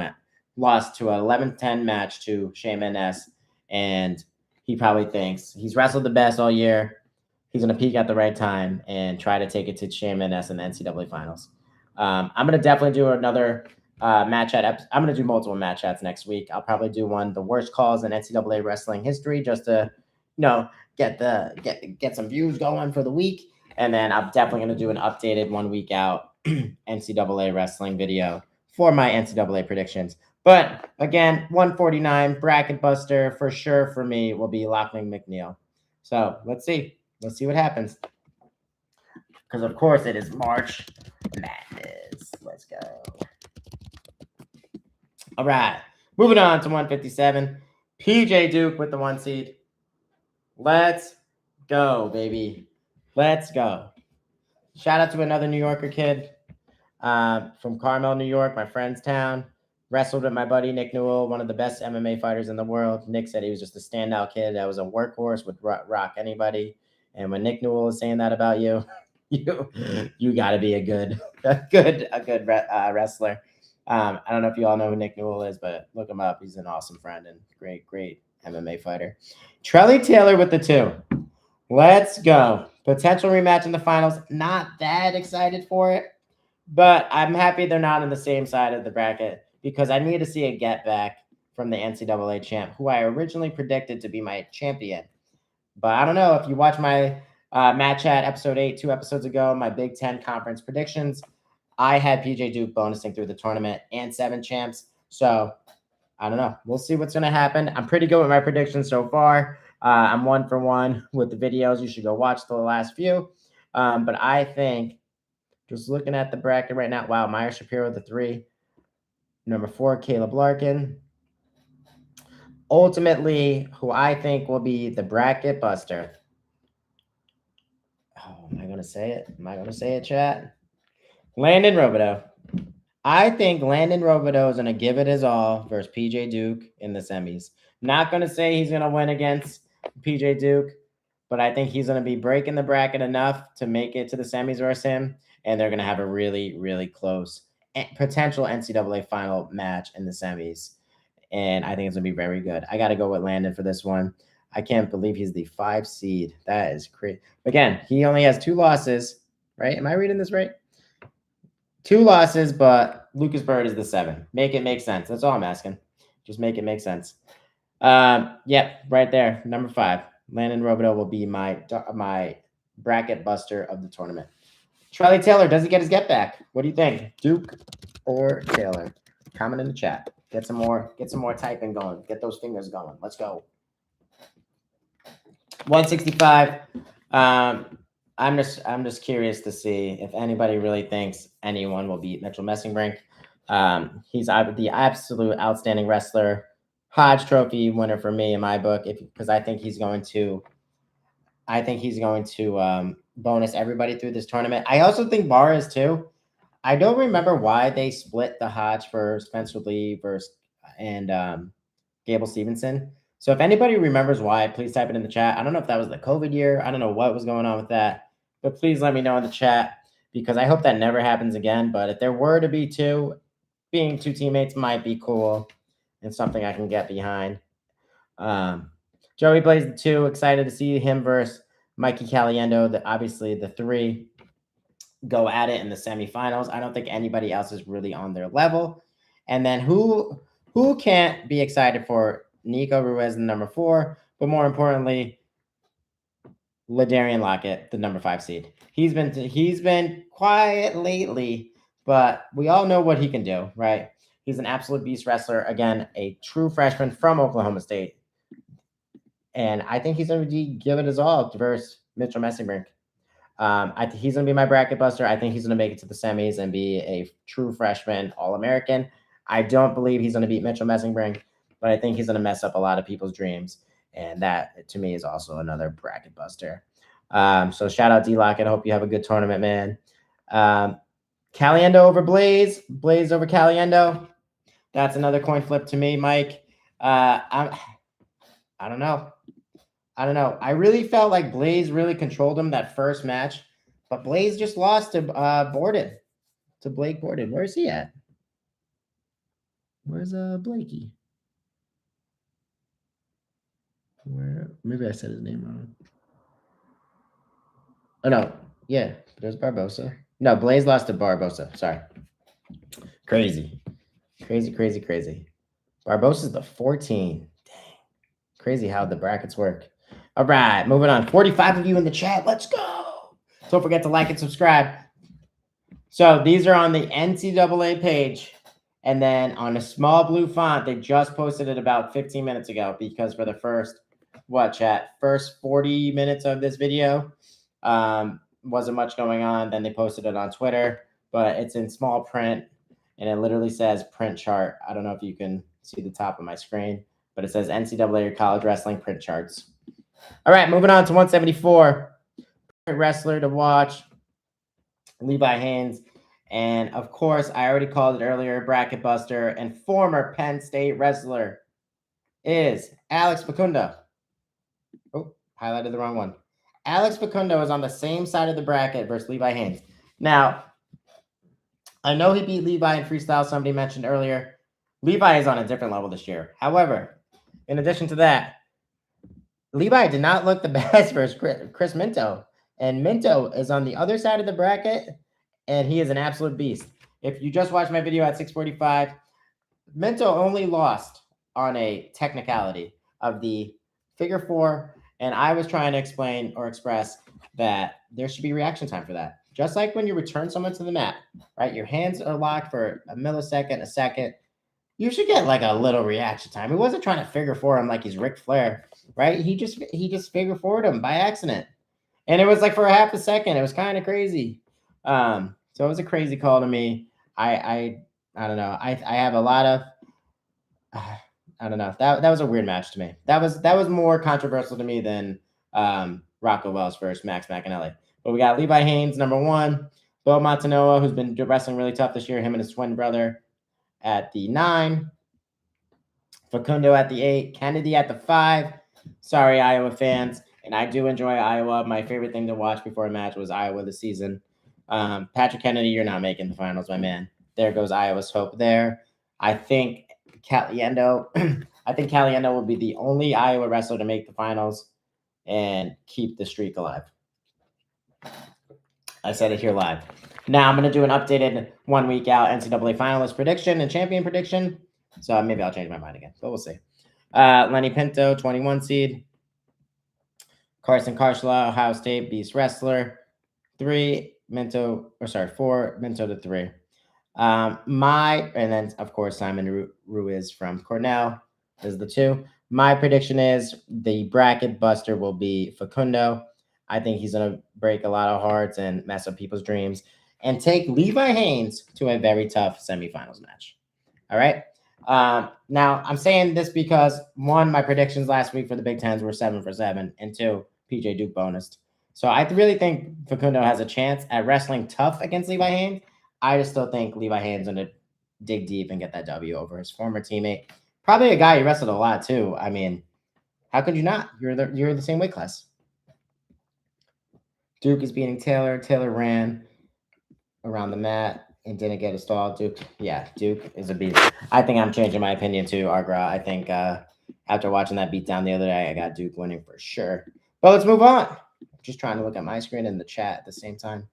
lost to an 11-10 match to Shane Van Ness. And he probably thinks he's wrestled the best all year. He's going to peak at the right time and try to take it to Shane Van Ness in the NCAA finals. I'm going to definitely do another match chat. I'm going to do multiple match chats next week. I'll probably do one, the worst calls in NCAA wrestling history, just to, get some views going for the week. And then I'm definitely going to do an updated 1 week out NCAA wrestling video for my NCAA predictions. But again, 149 bracket buster for sure for me will be Lachlan McNeil. So let's see. Let's see what happens. Because of course it is March Madness. Let's go. All right. Moving on to 157. PJ Duke with the 1 seed. Let's go, baby. Let's go. Shout out to another New Yorker kid from Carmel, New York, my friend's town. Wrestled with my buddy Nick Newell, one of the best MMA fighters in the world. Nick said he was just a standout kid that was a workhorse, would rock anybody. And when Nick Newell is saying that about you, you got to be a good wrestler. I don't know if you all know who Nick Newell is, but look him up. He's an awesome friend and great MMA fighter. Trelly Taylor with the 2. Let's go. Potential rematch in the finals. Not that excited for it, but I'm happy they're not on the same side of the bracket because I need to see a get back from the NCAA champ, who I originally predicted to be my champion. But I don't know if you watch my Matt Chat episode 8, 2 episodes ago, my Big Ten conference predictions, I had PJ Duke bonusing through the tournament and 7 champs. So I don't know. We'll see what's going to happen. I'm pretty good with my predictions so far. I'm 1 for 1 with the videos. You should go watch the last few. But I think just looking at the bracket right now, wow, Meyer Shapiro the 3. Number 4, Caleb Larkin. Ultimately, who I think will be the bracket buster. Oh, am I going to say it? Am I going to say it, chat? Landon Robideau. I think Landon Robideau is going to give it his all versus PJ Duke in the semis. Not going to say he's going to win against PJ Duke, but I think he's going to be breaking the bracket enough to make it to the semis versus him, and they're going to have a really close potential NCAA final match in the semis, and I think it's going to be very good. I got to go with Landon for this one. I can't believe he's the 5 seed. That is crazy. Again, he only has 2 losses, right? Am I reading this right? 2 losses, but Lucas Bird is the 7. Make it make sense. That's all I'm asking. Just make it make sense. Yep, right there. Number 5. Landon Robideau will be my bracket buster of the tournament. Charlie Taylor, does he get his get back? What do you think? Duke or Taylor? Comment in the chat. Get some more typing going. Get those fingers going. Let's go. 165. I'm just curious to see if anybody really thinks anyone will beat Mitchell Messingbrink. He's the absolute outstanding wrestler, Hodge Trophy winner for me in my book. Because I think he's going to bonus everybody through this tournament. I also think Barr is too. I don't remember why they split the Hodge for Spencer Lee and Gable Stevenson. So if anybody remembers why, please type it in the chat. I don't know if that was the COVID year. I don't know what was going on with that. But please let me know in the chat because I hope that never happens again. But if there were to be 2, being 2 teammates might be cool and something I can get behind. Joey Blaze the 2. Excited to see him versus Mikey Caliendo. Obviously the 3 go at it in the semifinals. I don't think anybody else is really on their level. And then who can't be excited for Nico Ruiz, the number 4, but more importantly, LaDarian Lockett, the number 5 seed. He's been quiet lately, but we all know what he can do, right? He's an absolute beast wrestler. Again, a true freshman from Oklahoma State. And I think he's going to give it his all versus Mitchell Messingbrink. He's going to be my bracket buster. I think he's going to make it to the semis and be a true freshman All-American. I don't believe he's going to beat Mitchell Messingbrink, but I think he's going to mess up a lot of people's dreams. And that, to me, is also another bracket buster. So shout out D-Lockett. I hope you have a good tournament, man. Caliendo over Blaze. Blaze over Caliendo. That's another coin flip to me, Mike. I don't know. I really felt like Blaze really controlled him that first match, but Blaze just lost to Borden, to Blake Borden. Where's he at? Where's Blakey? Where? Maybe I said his name wrong. Oh no, yeah, there's Barbosa. No, Blaze lost to Barbosa. Sorry. Crazy. Barbosa's the 14. Dang. Crazy how the brackets work. All right, moving on. 45 of you in the chat. Let's go. Don't forget to like and subscribe. So these are on the NCAA page, And then on a small blue font, they just posted it about 15 minutes ago because for the first 40 minutes of this video, wasn't much going on. Then they posted it on Twitter, but it's in small print and it literally says print chart. I don't know if you can see the top of my screen, but it says NCAA or college wrestling print charts. All right, moving on to 174. Wrestler to watch, Levi Haynes. And of course, I already called it earlier, bracket buster and former Penn State wrestler is Alex Facundo. Oh, highlighted the wrong one. Alex Facundo is on the same side of the bracket versus Levi Haynes. Now, I know he beat Levi in freestyle, somebody mentioned earlier. Levi is on a different level this year. However, in addition to that, Levi did not look the best versus Chris Minto. And Minto is on the other side of the bracket, and he is an absolute beast. If you just watched my video at 6:45, Minto only lost on a technicality of the figure four, and I was trying to explain or express that there should be reaction time for that. Just like when you return someone to the mat, right? Your hands are locked for a millisecond, a second. You should get like a little reaction time. He wasn't trying to figure four him like he's Ric Flair, right? He just figure four'd him by accident. And it was like for a half a second. It was kind of crazy. So it was a crazy call to me. I don't know. I have a lot of I don't know. That was a weird match to me. That was more controversial to me than Rocco Wells versus Max McAnally. But we got Levi Haynes, number 1. Bo Montanoa, who's been wrestling really tough this year, him and his twin brother at the 9. Facundo at the 8. Kennedy at the 5. Sorry, Iowa fans. And I do enjoy Iowa. My favorite thing to watch before a match was Iowa this season. Patrick Kennedy, you're not making the finals, my man. There goes Iowa's hope there. I think Caliendo will be the only Iowa wrestler to make the finals and keep the streak alive. I said it here live. Now I'm going to do an updated 1 week out NCAA finalist prediction and champion prediction. So maybe I'll change my mind again, but we'll see. Lenny Pinto, 21 seed. Carson Karshla, Ohio State, beast wrestler. 4, Minto to 3. And then of course Simon Ruiz from Cornell is the 2. My prediction is the bracket buster will be Facundo. I think he's going to break a lot of hearts and mess up people's dreams and take Levi Haynes to a very tough semifinals match. All right. Now I'm saying this because 1, my predictions last week for the Big Tens were 7 for 7, and 2, PJ Duke bonused. So I really think Facundo has a chance at wrestling tough against Levi Haynes. I just still think Levi Haynes is going to dig deep and get that W over his former teammate. Probably a guy he wrestled a lot too. I mean, how could you not? You're the same weight class. Duke is beating Taylor. Taylor ran around the mat and didn't get a stall. Duke is a beast. I think I'm changing my opinion too, Argra. I think after watching that beatdown the other day, I got Duke winning for sure. But let's move on. Just trying to look at my screen and the chat at the same time.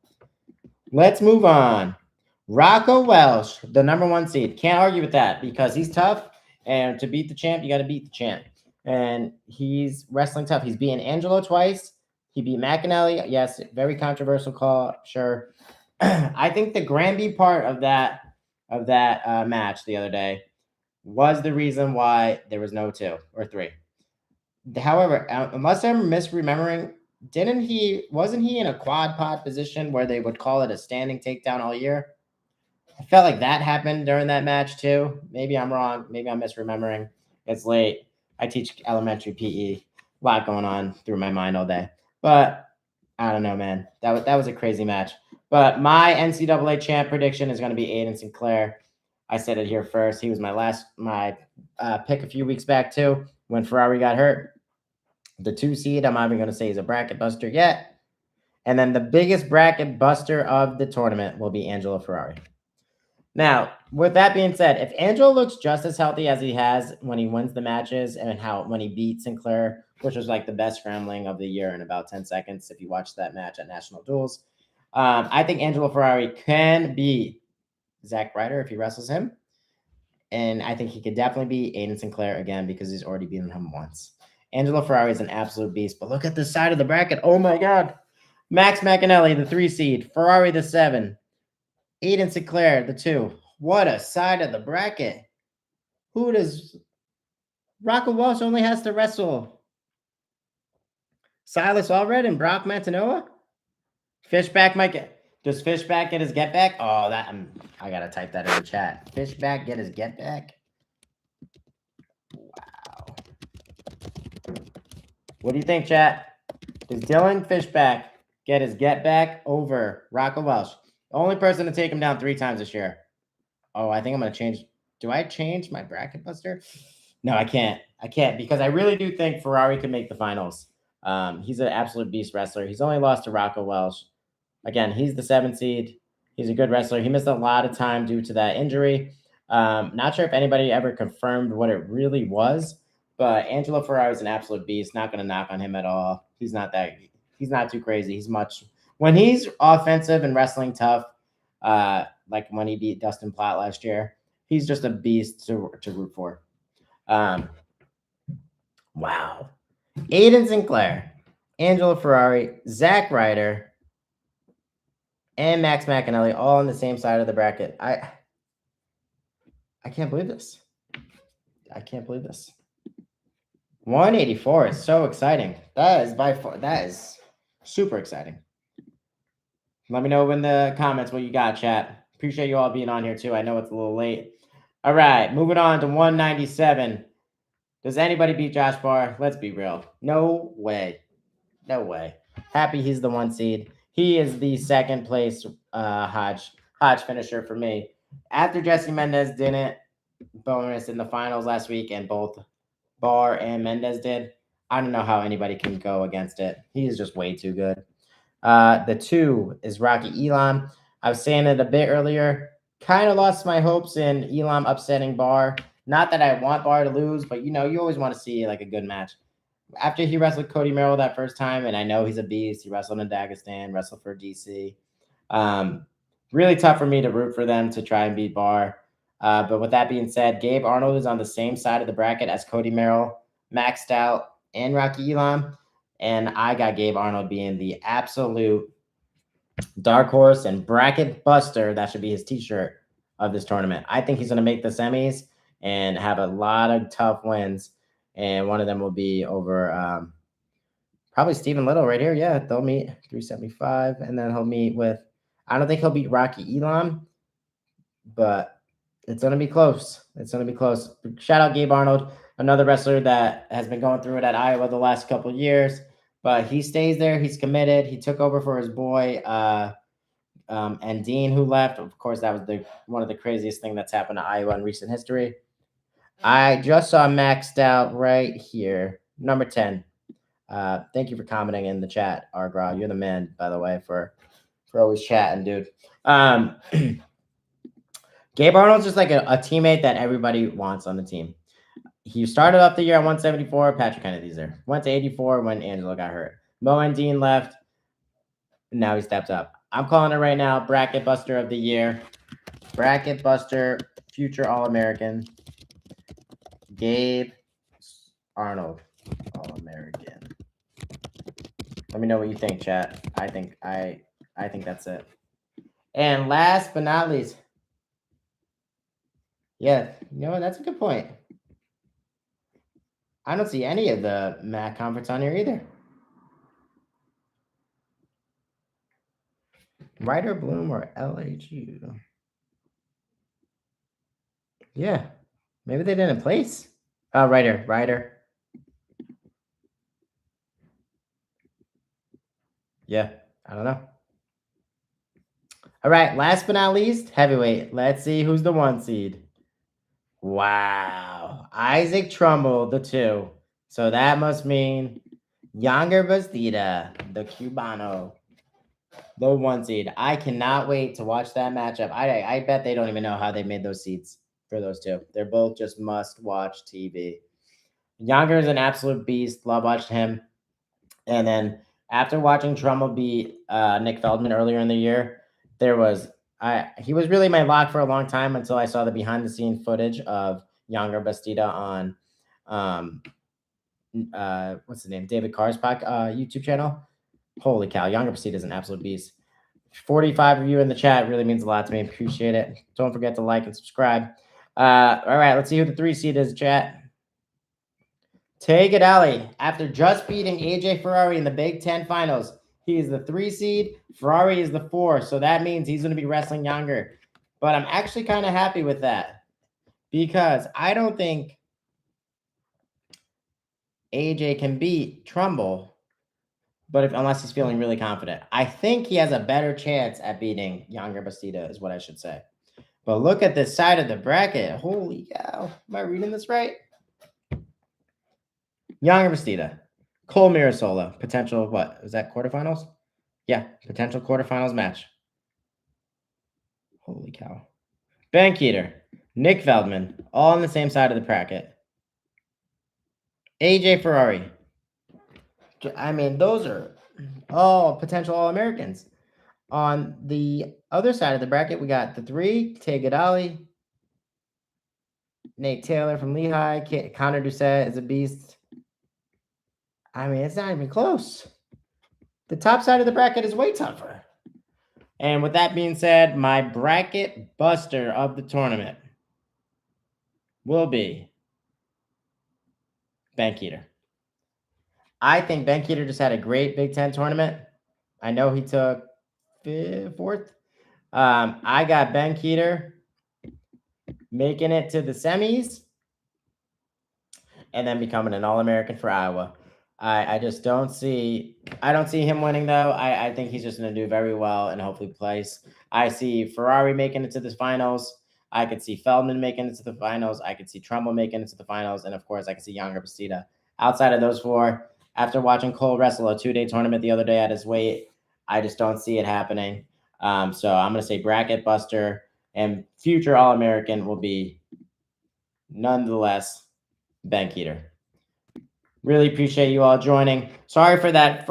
Let's move on. Rocco Welsh, the number 1 seed. Can't argue with that because he's tough. And to beat the champ, you got to beat the champ. And he's wrestling tough. He's beaten Angelo twice. He beat McAnally. Yes, very controversial call. Sure. I think the Granby part of that match the other day was the reason why there was no 2 or 3. However, unless I'm misremembering, wasn't he in a quad pod position where they would call it a standing takedown all year? I felt like that happened during that match too. Maybe I'm wrong. Maybe I'm misremembering. It's late. I teach elementary PE. A lot going on through my mind all day. But I don't know, man. That was a crazy match. But my NCAA champ prediction is going to be Aiden Sinclair. I said it here first. He was my pick a few weeks back too when Ferrari got hurt. The 2 seed, I'm not even going to say he's a bracket buster yet. And then the biggest bracket buster of the tournament will be Angelo Ferrari. Now, with that being said, if Angelo looks just as healthy as he has when he wins the matches and when he beat Sinclair, which was like the best scrambling of the year in about 10 seconds, if you watched that match at National Duels, I think Angelo Ferrari can beat Zach Ryder if he wrestles him. And I think he could definitely beat Aiden Sinclair again because he's already beaten him once. Angelo Ferrari is an absolute beast. But look at the side of the bracket. Oh, my God. Max McAnally, the 3 seed. Ferrari, the 7. Aiden Sinclair, the 2. What a side of the bracket. Who does Rocco Walsh only has to wrestle? Silas Allred and Brock Mantanoa? Fishback might get. Does Fishback get his get back? Oh, I gotta type that in the chat. Fishback get his get back? Wow. What do you think, chat? Does Dylan Fishback get his get back over Rocco Welsh? The only person to take him down 3 times this year. Oh, I think I'm gonna change. Do I change my bracket buster? No, I can't. I can't because I really do think Ferrari could make the finals. He's an absolute beast wrestler. He's only lost to Rocco Welsh. Again, he's the 7th seed. He's a good wrestler. He missed a lot of time due to that injury. Not sure if anybody ever confirmed what it really was, but Angelo Ferrari is an absolute beast. Not going to knock on him at all. He's not too crazy. When he's offensive and wrestling tough, like when he beat Dustin Platt last year, he's just a beast to root for. Wow. Aiden Sinclair, Angelo Ferrari, Zach Ryder, and Max McAnally all on the same side of the bracket. I can't believe this. 184 is so exciting. That is super exciting. Let me know in the comments what you got, chat. Appreciate you all being on here too. I know it's a little late. All right, moving on to 197. Does anybody beat Josh Barr? Let's be real. No way. Happy he's the 1 seed. He is the 2nd place Hodge finisher for me. After Jesse Mendez didn't bonus in the finals last week, and both Barr and Mendez did, I don't know how anybody can go against it. He is just way too good. The 2 is Rocky Elam. I was saying it a bit earlier. Kind of lost my hopes in Elam upsetting Barr. Not that I want Barr to lose, but you always want to see like a good match. After he wrestled Cody Merrill that first time, and I know he's a beast. He wrestled in Dagestan, wrestled for DC. Really tough for me to root for them to try and beat Barr. But with that being said, Gabe Arnold is on the same side of the bracket as Cody Merrill, Max Stout, and Rocky Elam. And I got Gabe Arnold being the absolute dark horse and bracket buster. That should be his t-shirt of this tournament. I think he's going to make the semis and have a lot of tough wins. And one of them will be over probably Stephen Little right here. Yeah, they'll meet 375. And then he'll meet with, I don't think he'll beat Rocky Elam, but it's going to be close. Shout out Gabe Arnold, another wrestler that has been going through it at Iowa the last couple of years. But he stays there. He's committed. He took over for his boy and Dean, who left. Of course, that was one of the craziest things that's happened to Iowa in recent history. I just saw maxed out right here, number 10. Thank you for commenting in the chat, Argraw. You're the man, by the way, for always chatting, dude. Gabe Arnold's just like a teammate that everybody wants on the team. He started off the year at 174. Patrick Kennedy's there. Went to 84 when Angelo got hurt. Mo and Dean left. Now he stepped up. I'm calling it right now. Bracket Buster of the year. Bracket Buster, future All-American. Gabe Arnold, All-American. Let me know what you think, chat. I think that's it. And last but not least, yeah, that's a good point. I don't see any of the MAC conference on here either. Ryder Bloom or LHU? Yeah, maybe they didn't place. Oh, Ryder. Yeah, I don't know. All right, last but not least, heavyweight. Let's see who's the 1 seed. Wow, Isaac Trumbull, the 2. So that must mean Younger Bastida, the Cubano, the 1 seed. I cannot wait to watch that matchup. I bet they don't even know how they made those seats for those 2. They're both just must-watch TV. Younger is an absolute beast. Love watching him. And then after watching Trumbull beat Nick Feldman earlier in the year, he was really my lock for a long time until I saw the behind-the-scenes footage of Younger Bastida on what's the name? David Carr's YouTube channel. Holy cow, Younger Bastida is an absolute beast. 45 of you in the chat really means a lot to me. Appreciate it. Don't forget to like and subscribe. All right, let's see who the 3 seed is, chat. Tagadali, after just beating AJ Ferrari in the Big Ten Finals, he is the 3 seed. Ferrari is the 4, so that means he's going to be wrestling younger. But I'm actually kind of happy with that because I don't think AJ can beat Trumbull, but unless he's feeling really confident. I think he has a better chance at beating Younger Bastida is what I should say. But look at this side of the bracket. Holy cow. Am I reading this right? Younger Bastida. Cole Mirasola. Potential, what? Is that quarterfinals? Yeah, potential quarterfinals match. Holy cow. Ben Keeter. Nick Feldman. All on the same side of the bracket. AJ Ferrari. I mean, those are all potential All-Americans. On the other side of the bracket, we got the 3, Tagadali, Nate Taylor from Lehigh, Connor Doucette is a beast. I mean, it's not even close. The top side of the bracket is way tougher. And with that being said, my bracket buster of the tournament will be Ben Keeter. I think Ben Keeter just had a great Big Ten tournament. I know he took 4th. I got Ben Keeter making it to the semis and then becoming an All-American for Iowa. I just don't see him winning though. I think he's just going to do very well and hopefully place. I see Ferrari making it to the finals. I could see Feldman making it to the finals. I could see Trumbull making it to the finals. And of course, I could see Younger Bastida. Outside of those 4, after watching Cole wrestle a 2-day tournament the other day at his weight, I just don't see it happening. So I'm going to say bracket buster and future All-American will be nonetheless Ben Keeter. Really appreciate you all joining. Sorry for that.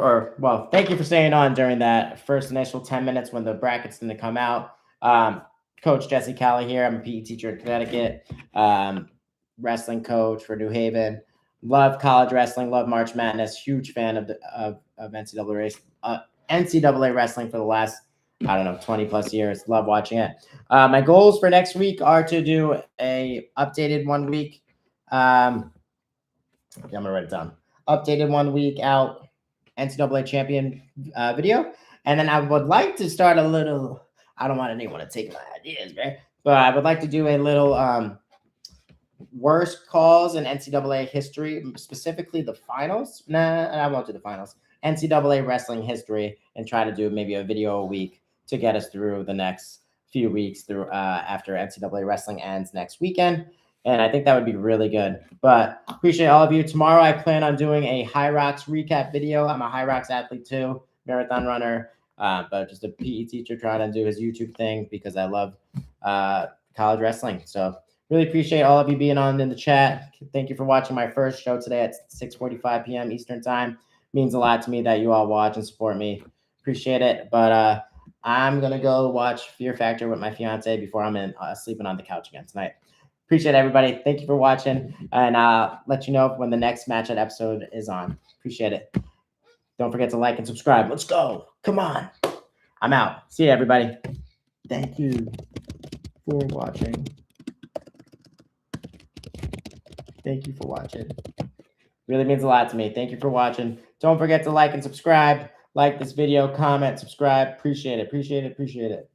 Thank you for staying on during that first initial 10 minutes when the brackets didn't come out. Coach Coach Cala here. I'm a PE teacher in Connecticut, wrestling coach for New Haven. Love college wrestling. Love March Madness. Huge fan of NCAA wrestling for the last 20 plus years. Love watching it. My goals for next week are to do a updated 1 week. I'm gonna write it down. Updated 1 week out NCAA champion video, and then I would like to start a little. I don't want anyone to take my ideas, right? But I would like to do a little worst calls in NCAA history, specifically the finals. Nah, I won't do the finals. NCAA wrestling history, and try to do maybe a video a week to get us through the next few weeks through after NCAA wrestling ends next weekend. And I think that would be really good. But appreciate all of you. Tomorrow, I plan on doing a High Rocks recap video. I'm a High Rocks athlete too, marathon runner, but just a PE teacher trying to do his YouTube thing because I love college wrestling. So really appreciate all of you being on in the chat. Thank you for watching my first show today at 6:45 p.m. Eastern time. Means a lot to me that you all watch and support me. Appreciate it. But I'm going to go watch Fear Factor with my fiance before I'm sleeping on the couch again tonight. Appreciate everybody. Thank you for watching. And I'll let you know when the next match episode is on. Appreciate it. Don't forget to like and subscribe. Let's go. Come on. I'm out. See you, everybody. Thank you for watching. Thank you for watching. Really means a lot to me. Thank you for watching. Don't forget to like and subscribe. Like this video, comment, subscribe. Appreciate it. Appreciate it. Appreciate it.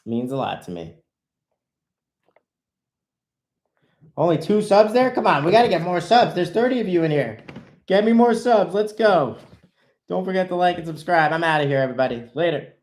Means a lot to me. Only 2 subs there? Come on, we got to get more subs. There's 30 of you in here. Get me more subs. Let's go. Don't forget to like and subscribe. I'm out of here, everybody. Later.